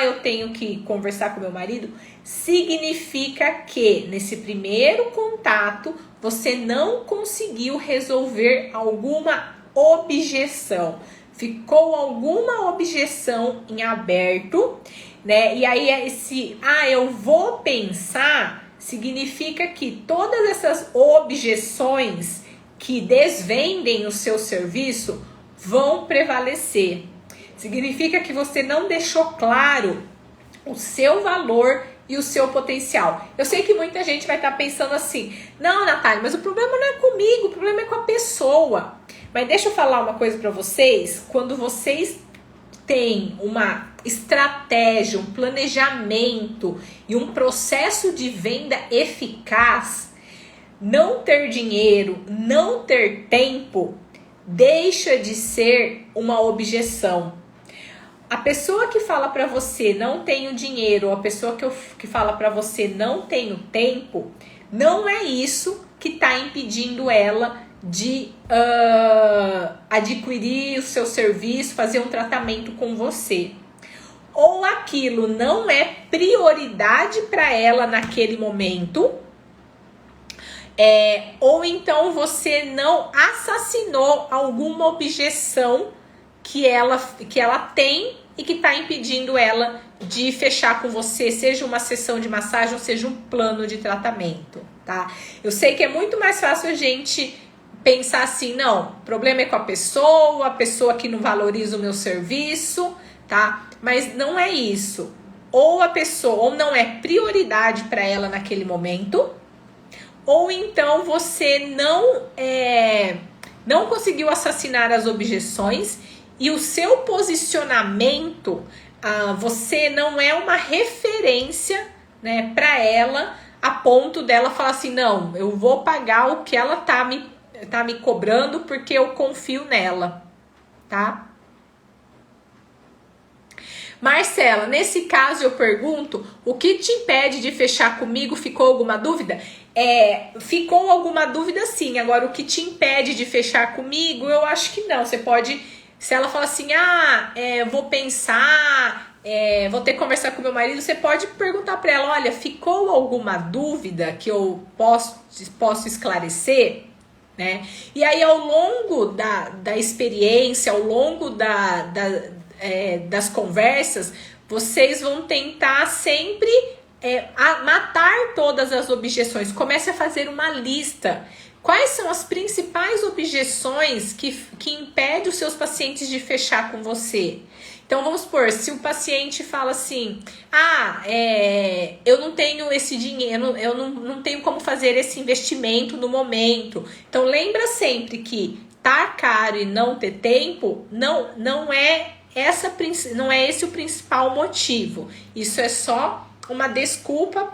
A: eu tenho que conversar com meu marido, significa que nesse primeiro contato você não conseguiu resolver alguma objeção. Ficou alguma objeção em aberto, né? E aí eu vou pensar, significa que todas essas objeções que desvendem o seu serviço vão prevalecer. Significa que você não deixou claro o seu valor e o seu potencial. Eu sei que muita gente vai estar pensando assim, não, Natália, mas o problema não é comigo, o problema é com a pessoa. Mas deixa eu falar uma coisa para vocês, quando vocês têm uma estratégia, um planejamento e um processo de venda eficaz, não ter dinheiro, não ter tempo, deixa de ser uma objeção. A pessoa que fala para você não tenho dinheiro, ou a pessoa que fala para você não tenho tempo, não é isso que está impedindo ela de adquirir o seu serviço, fazer um tratamento com você. Ou aquilo não é prioridade para ela naquele momento, ou então você não assassinou alguma objeção que ela tem e que está impedindo ela de fechar com você, seja uma sessão de massagem ou seja um plano de tratamento, tá? Eu sei que é muito mais fácil a gente pensar assim, não, o problema é com a pessoa que não valoriza o meu serviço, tá? Mas não é isso. Ou a pessoa, ou não é prioridade para ela naquele momento, ou então você não conseguiu assassinar as objeções e o seu posicionamento, você não é uma referência, né, para ela, a ponto dela falar assim, não, eu vou pagar o que ela tá me cobrando porque eu confio nela, tá? Marcela, nesse caso eu pergunto, o que te impede de fechar comigo? Ficou alguma dúvida? Ficou alguma dúvida sim, agora o que te impede de fechar comigo, eu acho que não, você pode, se ela fala assim, vou pensar, vou ter que conversar com meu marido, você pode perguntar para ela, olha, ficou alguma dúvida que eu posso esclarecer? Né? E aí ao longo da experiência, ao longo das conversas, vocês vão tentar sempre matar todas as objeções. Comece a fazer uma lista. Quais são as principais objeções que impedem os seus pacientes de fechar com você? Então, vamos supor, se o paciente fala assim, eu não tenho esse dinheiro, eu não tenho como fazer esse investimento no momento. Então, lembra sempre que tá caro e não ter tempo, não é esse o principal motivo. Isso é só uma desculpa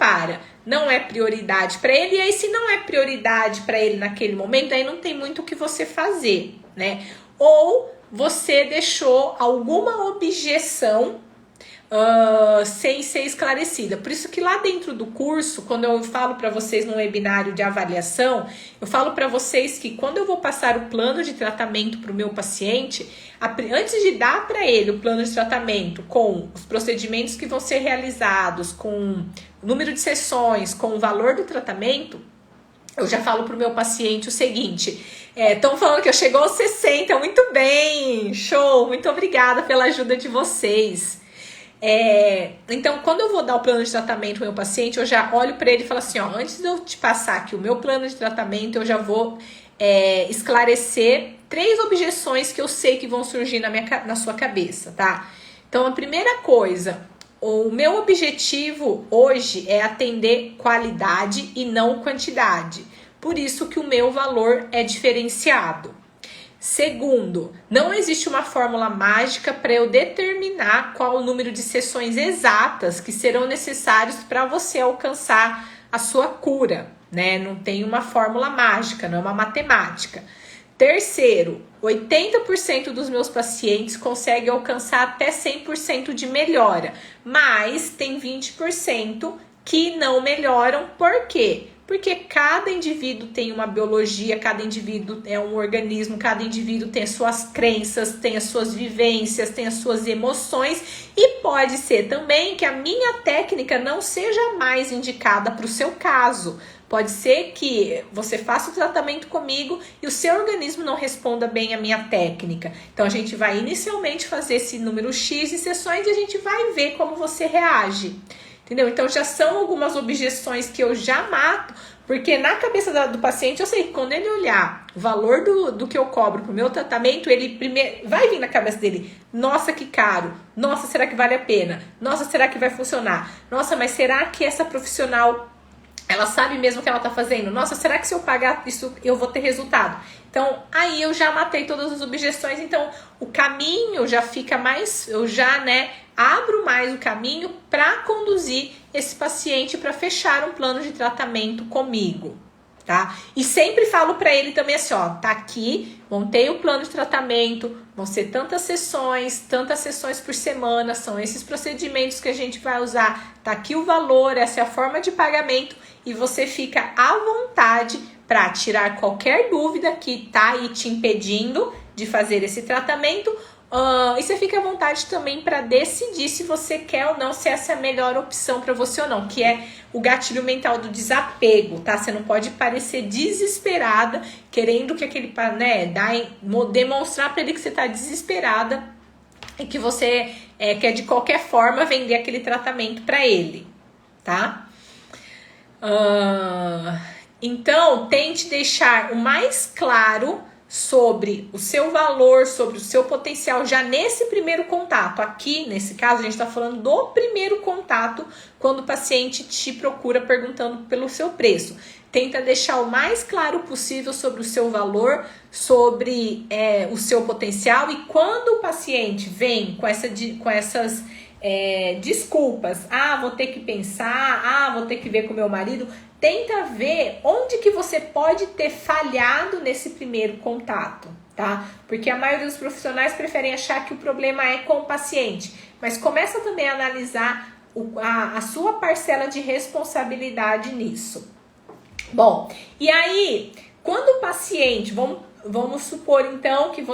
A: não é prioridade para ele. E aí, se não é prioridade para ele naquele momento, aí não tem muito o que você fazer, né? Ou você deixou alguma objeção sem ser esclarecida. Por isso que lá dentro do curso, quando eu falo para vocês no webinário de avaliação, eu falo para vocês que quando eu vou passar o plano de tratamento para o meu paciente, antes de dar para ele o plano de tratamento com os procedimentos que vão ser realizados, com o número de sessões, com o valor do tratamento, eu já falo para o meu paciente o seguinte, estão falando que eu chegou aos 60, muito bem, show, muito obrigada pela ajuda de vocês. Então, quando eu vou dar o plano de tratamento pro meu paciente, eu já olho para ele e falo assim, antes de eu te passar aqui o meu plano de tratamento, eu já vou esclarecer 3 objeções que eu sei que vão surgir na sua cabeça, tá? Então, a primeira coisa, o meu objetivo hoje é atender qualidade e não quantidade. Por isso que o meu valor é diferenciado. Segundo, não existe uma fórmula mágica para eu determinar qual o número de sessões exatas que serão necessários para você alcançar a sua cura, né? Não tem uma fórmula mágica, não é uma matemática. Terceiro, 80% dos meus pacientes conseguem alcançar até 100% de melhora, mas tem 20% que não melhoram. Por quê? Porque cada indivíduo tem uma biologia, cada indivíduo é um organismo, cada indivíduo tem as suas crenças, tem as suas vivências, tem as suas emoções, e pode ser também que a minha técnica não seja mais indicada para o seu caso. Pode ser que você faça o tratamento comigo e o seu organismo não responda bem à minha técnica. Então a gente vai inicialmente fazer esse número X de sessões e a gente vai ver como você reage. Entendeu? Então já são algumas objeções que eu já mato, porque na cabeça do paciente eu sei que quando ele olhar o valor do que eu cobro pro meu tratamento, ele primeiro vai vir na cabeça dele, nossa, que caro, nossa, será que vale a pena? Nossa, será que vai funcionar? Nossa, mas será que essa profissional, ela sabe mesmo o que ela tá fazendo? Nossa, será que se eu pagar isso eu vou ter resultado? Então, aí eu já matei todas as objeções, então o caminho já fica mais, eu já, abro mais o caminho para conduzir esse paciente para fechar um plano de tratamento comigo, tá? E sempre falo para ele também assim, tá aqui, montei o plano de tratamento, vão ser tantas sessões por semana, são esses procedimentos que a gente vai usar, tá aqui o valor, essa é a forma de pagamento, e você fica à vontade para tirar qualquer dúvida que tá aí te impedindo de fazer esse tratamento, E você fica à vontade também para decidir se você quer ou não, se essa é a melhor opção para você ou não, que é o gatilho mental do desapego, tá? Você não pode parecer desesperada, querendo que aquele, né, demonstrar para ele que você tá desesperada e que você quer de qualquer forma vender aquele tratamento para ele, tá? Então, tente deixar o mais claro sobre o seu valor, sobre o seu potencial já nesse primeiro contato. Aqui, nesse caso, a gente está falando do primeiro contato, quando o paciente te procura perguntando pelo seu preço. Tenta deixar o mais claro possível sobre o seu valor, sobre o seu potencial. E quando o paciente vem com essas desculpas, vou ter que pensar, vou ter que ver com meu marido, tenta ver onde que você pode ter falhado nesse primeiro contato, tá? Porque a maioria dos profissionais preferem achar que o problema é com o paciente, mas começa também a analisar a sua parcela de responsabilidade nisso. Bom, e aí, quando o paciente, vamos supor então que o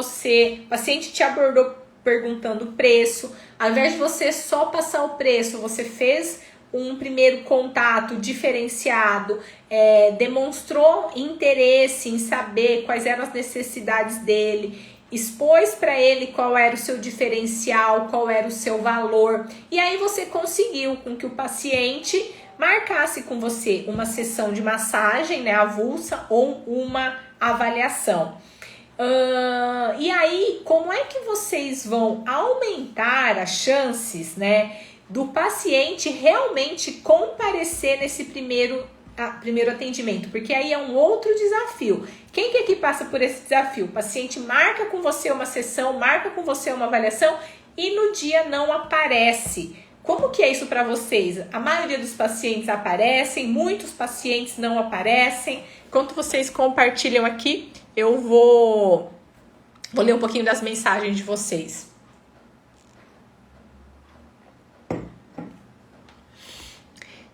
A: paciente te abordou perguntando o preço, ao invés de você só passar o preço, você fez um primeiro contato diferenciado, demonstrou interesse em saber quais eram as necessidades dele, expôs para ele qual era o seu diferencial, qual era o seu valor, e aí você conseguiu com que o paciente marcasse com você uma sessão de massagem, né, avulsa, ou uma avaliação. E aí, como é que vocês vão aumentar as chances, né, do paciente realmente comparecer nesse primeiro atendimento? Porque aí é um outro desafio. Quem que aqui passa por esse desafio? O paciente marca com você uma sessão, marca com você uma avaliação e no dia não aparece. Como que é isso para vocês? A maioria dos pacientes aparecem, muitos pacientes não aparecem. Enquanto vocês compartilham aqui, eu vou ler um pouquinho das mensagens de vocês.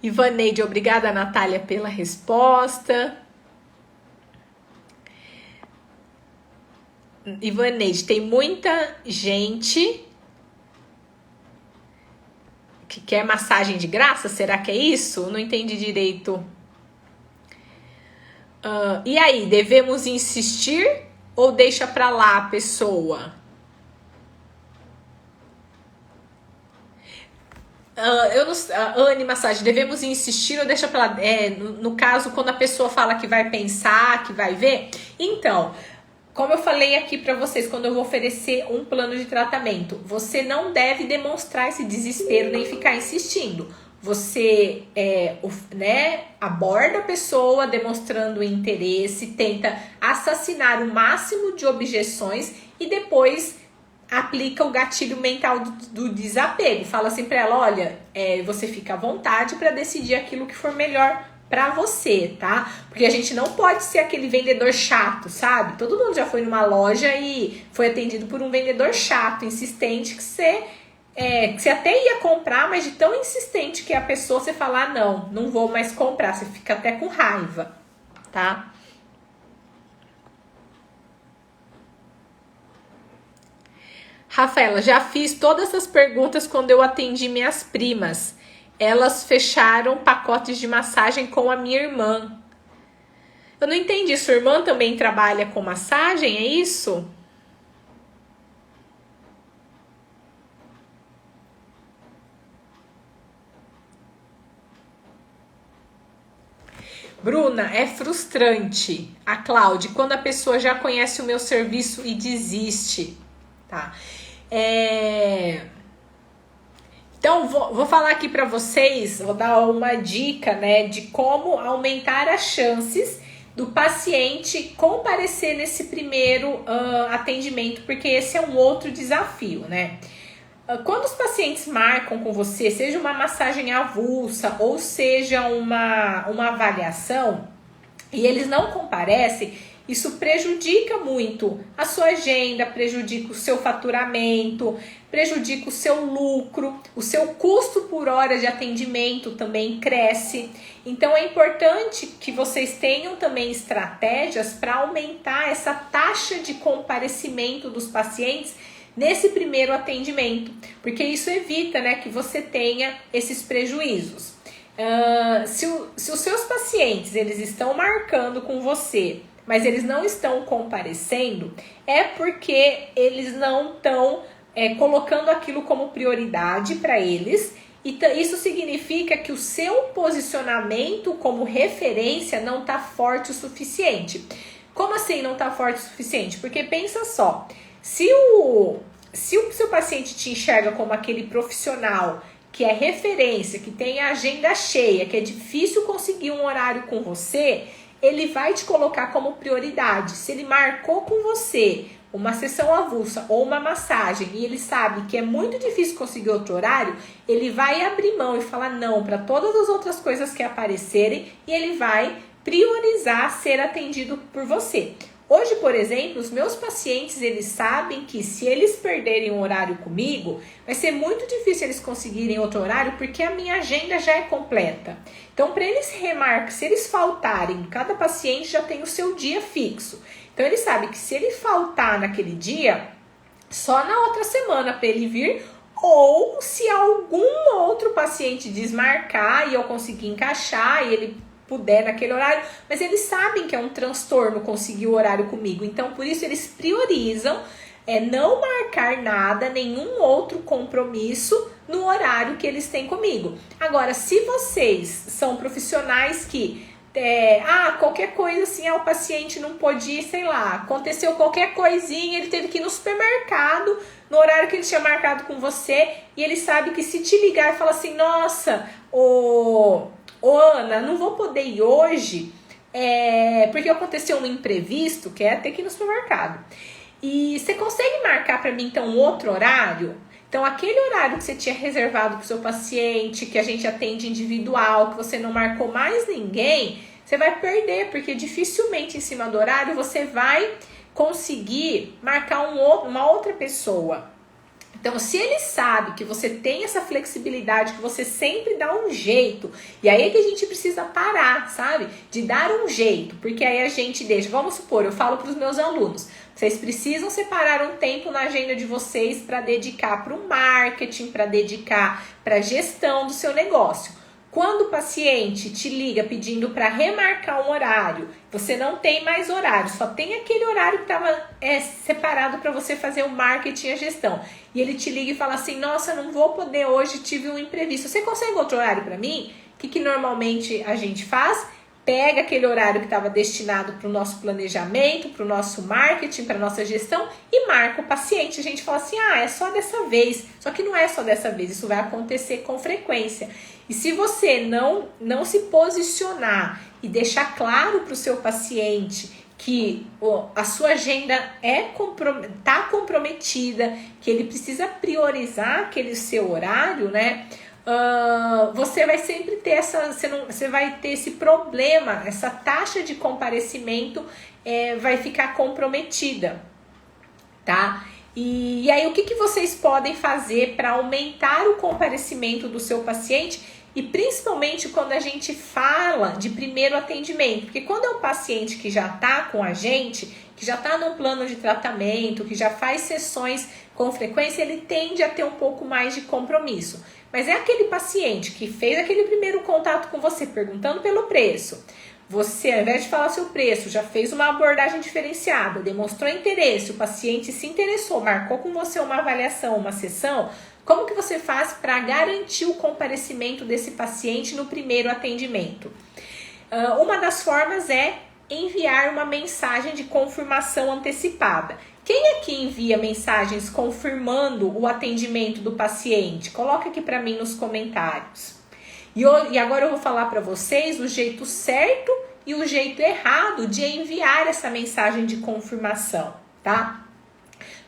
A: Ivaneide, obrigada, Natália, pela resposta. Ivaneide, tem muita gente que quer massagem de graça? Será que é isso? Não entendi direito. E aí, devemos insistir ou deixa pra lá a pessoa? Anne Massagem, devemos insistir ou deixa pra lá? No caso, quando a pessoa fala que vai pensar, que vai ver. Então, como eu falei aqui pra vocês, quando eu vou oferecer um plano de tratamento, você não deve demonstrar esse desespero nem ficar insistindo. Você aborda a pessoa demonstrando interesse, tenta assassinar o máximo de objeções e depois aplica o gatilho mental do desapego. Fala assim pra ela, olha, você fica à vontade para decidir aquilo que for melhor pra você, tá? Porque a gente não pode ser aquele vendedor chato, sabe? Todo mundo já foi numa loja e foi atendido por um vendedor chato, insistente, que você até ia comprar, mas de tão insistente que a pessoa, você fala, não vou mais comprar, você fica até com raiva, tá? Rafaela, já fiz todas essas perguntas quando eu atendi minhas primas. Elas fecharam pacotes de massagem com a minha irmã. Eu não entendi, sua irmã também trabalha com massagem, é isso? Bruna, é frustrante. A Cláudia, quando a pessoa já conhece o meu serviço e desiste, tá? Então, vou falar aqui para vocês, vou dar uma dica, né, de como aumentar as chances do paciente comparecer nesse primeiro atendimento, porque esse é um outro desafio, né? Quando os pacientes marcam com você, seja uma massagem avulsa ou seja uma avaliação, e eles não comparecem, isso prejudica muito a sua agenda, prejudica o seu faturamento, prejudica o seu lucro, o seu custo por hora de atendimento também cresce. Então é importante que vocês tenham também estratégias para aumentar essa taxa de comparecimento dos pacientes nesse primeiro atendimento, porque isso evita, né, que você tenha esses prejuízos. Se os seus pacientes eles estão marcando com você, mas eles não estão comparecendo, é porque eles não estão colocando aquilo como prioridade para eles. E isso significa que o seu posicionamento como referência não está forte o suficiente. Como assim não está forte o suficiente? Porque pensa só, se o seu paciente te enxerga como aquele profissional que é referência, que tem a agenda cheia, que é difícil conseguir um horário com você, ele vai te colocar como prioridade. Se ele marcou com você uma sessão avulsa ou uma massagem e ele sabe que é muito difícil conseguir outro horário, ele vai abrir mão e falar não para todas as outras coisas que aparecerem e ele vai priorizar ser atendido por você. Hoje, por exemplo, os meus pacientes, eles sabem que se eles perderem um horário comigo, vai ser muito difícil eles conseguirem outro horário, porque a minha agenda já é completa. Então, para eles remarcar, se eles faltarem, cada paciente já tem o seu dia fixo. Então, ele sabe que se ele faltar naquele dia, só na outra semana para ele vir, ou se algum outro paciente desmarcar e eu conseguir encaixar e ele puder naquele horário, mas eles sabem que é um transtorno conseguir o horário comigo, então por isso eles priorizam não marcar nada, nenhum outro compromisso no horário que eles têm comigo. Agora, se vocês são profissionais que qualquer coisa assim, o paciente não pôde ir, sei lá, aconteceu qualquer coisinha, ele teve que ir no supermercado no horário que ele tinha marcado com você, e ele sabe que se te ligar e falar assim, nossa, Ana, não vou poder ir hoje, porque aconteceu um imprevisto, que é ter que ir no supermercado. E você consegue marcar para mim, então, um outro horário? Então, aquele horário que você tinha reservado para o seu paciente, que a gente atende individual, que você não marcou mais ninguém, você vai perder, porque dificilmente em cima do horário você vai conseguir marcar uma outra pessoa. Então, se ele sabe que você tem essa flexibilidade, que você sempre dá um jeito, e aí é que a gente precisa parar, sabe? De dar um jeito, porque aí a gente deixa, vamos supor, eu falo para os meus alunos, vocês precisam separar um tempo na agenda de vocês para dedicar para o marketing, para dedicar para a gestão do seu negócio. Quando o paciente te liga pedindo para remarcar um horário, você não tem mais horário, só tem aquele horário que estava separado para você fazer o marketing e a gestão. E ele te liga e fala assim, nossa, não vou poder hoje, tive um imprevisto. Você consegue outro horário para mim? O que normalmente a gente faz? Pega aquele horário que estava destinado para o nosso planejamento, para o nosso marketing, para a nossa gestão e marca o paciente. A gente fala assim, é só dessa vez. Só que não é só dessa vez, isso vai acontecer com frequência. E se você não se posicionar e deixar claro para o seu paciente que a sua agenda está comprometida, que ele precisa priorizar aquele seu horário, né? Você vai sempre ter você vai ter esse problema, essa taxa de comparecimento vai ficar comprometida, tá? E aí o que vocês podem fazer para aumentar o comparecimento do seu paciente? E principalmente quando a gente fala de primeiro atendimento, porque quando é um paciente que já está com a gente, que já está no plano de tratamento, que já faz sessões com frequência, ele tende a ter um pouco mais de compromisso. Mas é aquele paciente que fez aquele primeiro contato com você, perguntando pelo preço. Você, ao invés de falar seu preço, já fez uma abordagem diferenciada, demonstrou interesse, o paciente se interessou, marcou com você uma avaliação, uma sessão. Como que você faz para garantir o comparecimento desse paciente no primeiro atendimento? Uma das formas é enviar uma mensagem de confirmação antecipada. Quem aqui envia mensagens confirmando o atendimento do paciente? Coloca aqui para mim nos comentários. E agora eu vou falar para vocês o jeito certo e o jeito errado de enviar essa mensagem de confirmação, tá?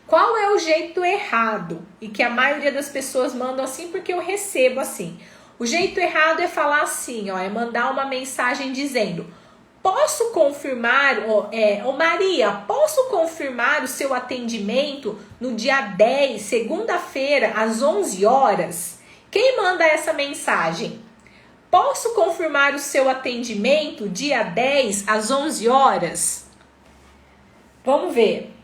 A: Qual é o jeito errado? E que a maioria das pessoas mandam assim porque eu recebo assim. O jeito errado é falar assim, é mandar uma mensagem dizendo: posso confirmar, Maria, posso confirmar o seu atendimento no dia 10, segunda-feira, às 11 horas? Quem manda essa mensagem? Posso confirmar o seu atendimento dia 10, às 11 horas? Vamos ver.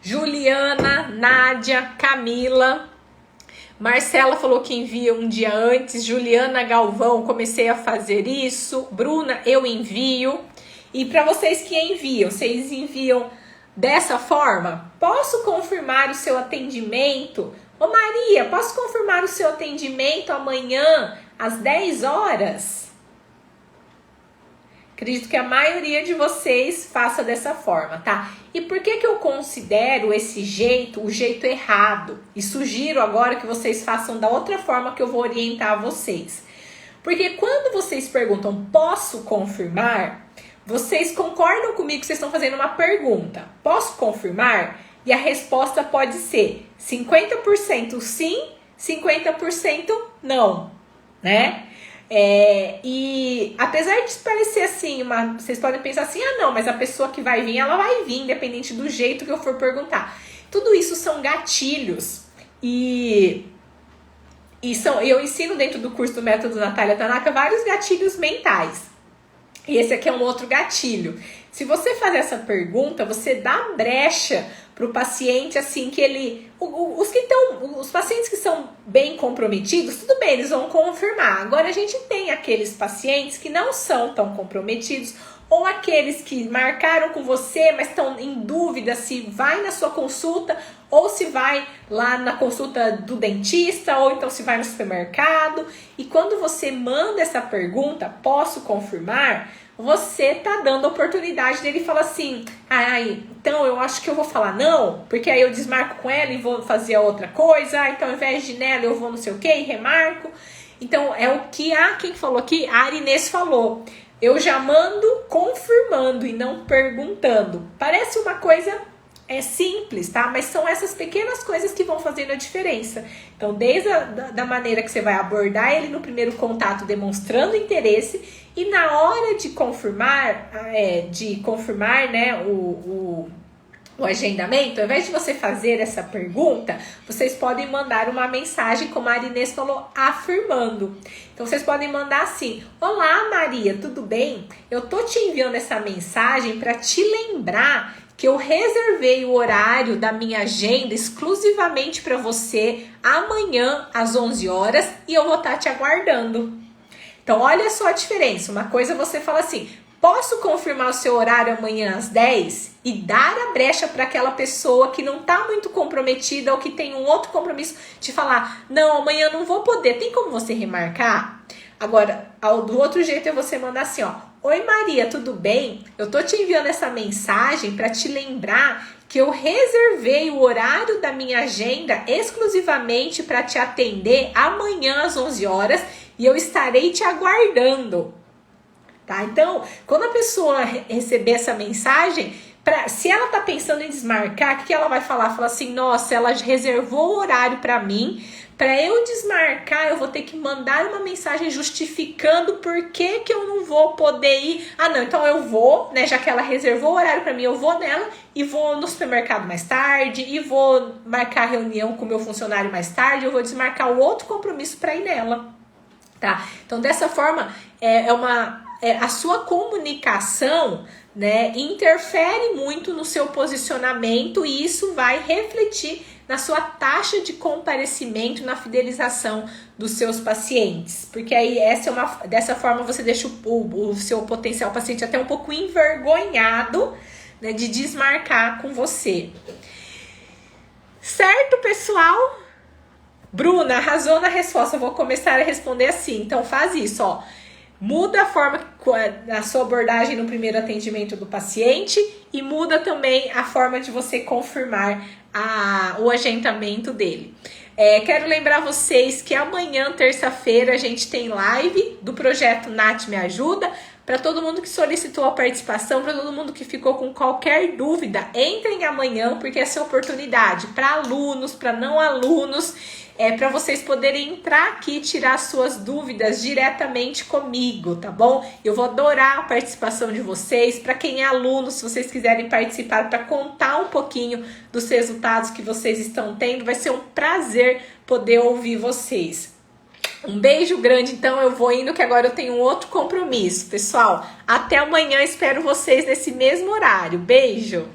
A: Juliana, Nádia, Camila, Marcela falou que envia um dia antes, Juliana Galvão, comecei a fazer isso, Bruna, eu envio. E para vocês que enviam, vocês enviam dessa forma? Posso confirmar o seu atendimento? Ô Maria, posso confirmar o seu atendimento amanhã às 10 horas? Acredito que a maioria de vocês faça dessa forma, tá? E por que que eu considero esse jeito o jeito errado? E sugiro agora que vocês façam da outra forma que eu vou orientar vocês. Porque quando vocês perguntam, posso confirmar? Vocês concordam comigo que vocês estão fazendo uma pergunta. Posso confirmar? E a resposta pode ser 50% sim, 50% não, né? E apesar de parecer assim, vocês podem pensar assim, ah não, mas a pessoa que vai vir, ela vai vir, independente do jeito que eu for perguntar. Tudo isso são gatilhos e eu ensino dentro do curso do Método Natália Tanaka vários gatilhos mentais. E esse aqui é um outro gatilho. Se você fazer essa pergunta, você dá brecha para o paciente, assim, que ele... Os pacientes que são bem comprometidos, tudo bem, eles vão confirmar. Agora, a gente tem aqueles pacientes que não são tão comprometidos, ou aqueles que marcaram com você, mas estão em dúvida se vai na sua consulta, ou se vai lá na consulta do dentista, ou então se vai no supermercado. E quando você manda essa pergunta, posso confirmar? Você tá dando a oportunidade dele falar assim, então eu acho que eu vou falar não, porque aí eu desmarco com ela e vou fazer outra coisa, então ao invés de nela eu vou não sei o que e remarco. Então é o que quem falou aqui? A Arinês falou. Eu já mando confirmando e não perguntando. Parece uma coisa simples, tá? Mas são essas pequenas coisas que vão fazendo a diferença. Então, desde da maneira que você vai abordar ele no primeiro contato, demonstrando interesse, e na hora de confirmar, né, o agendamento, ao invés de você fazer essa pergunta, vocês podem mandar uma mensagem, como a Arinês falou, afirmando. Então, vocês podem mandar assim, olá Maria, tudo bem? Eu tô te enviando essa mensagem para te lembrar que eu reservei o horário da minha agenda exclusivamente para você amanhã às 11 horas e eu vou estar te aguardando. Então, olha só a diferença. Uma coisa você fala assim, posso confirmar o seu horário amanhã às 10 e dar a brecha para aquela pessoa que não está muito comprometida ou que tem um outro compromisso de falar, não, amanhã não vou poder. Tem como você remarcar? Agora, do outro jeito é você mandar assim, ó. Oi Maria, tudo bem? Eu tô te enviando essa mensagem para te lembrar que eu reservei o horário da minha agenda exclusivamente para te atender amanhã às 11 horas e eu estarei te aguardando. Tá? Então, quando a pessoa receber essa mensagem, se ela tá pensando em desmarcar, o que ela vai falar? Fala assim, nossa, ela reservou o horário para mim, para eu desmarcar, eu vou ter que mandar uma mensagem justificando por que que eu não vou poder ir. Ah, não, então eu vou, né, já que ela reservou o horário para mim, eu vou nela e vou no supermercado mais tarde e vou marcar reunião com o meu funcionário mais tarde, eu vou desmarcar o outro compromisso para ir nela. Tá? Então, dessa forma, a sua comunicação, né, interfere muito no seu posicionamento e isso vai refletir na sua taxa de comparecimento, na fidelização dos seus pacientes. Porque aí dessa forma você deixa o seu potencial paciente até um pouco envergonhado, né, de desmarcar com você. Certo, pessoal? Bruna, arrasou na resposta. Eu vou começar a responder assim. Então faz isso, ó. Muda a forma, a sua abordagem no primeiro atendimento do paciente e muda também a forma de você confirmar o agendamento dele. Quero lembrar vocês que amanhã, terça-feira, a gente tem live do projeto Nath Me Ajuda. Para todo mundo que solicitou a participação, para todo mundo que ficou com qualquer dúvida, entrem amanhã, porque essa é a oportunidade para alunos, para não alunos, para vocês poderem entrar aqui e tirar suas dúvidas diretamente comigo, tá bom? Eu vou adorar a participação de vocês. Para quem é aluno, se vocês quiserem participar para contar um pouquinho dos resultados que vocês estão tendo, vai ser um prazer poder ouvir vocês. Um beijo grande, então eu vou indo que agora eu tenho um outro compromisso. Pessoal, até amanhã, espero vocês nesse mesmo horário. Beijo!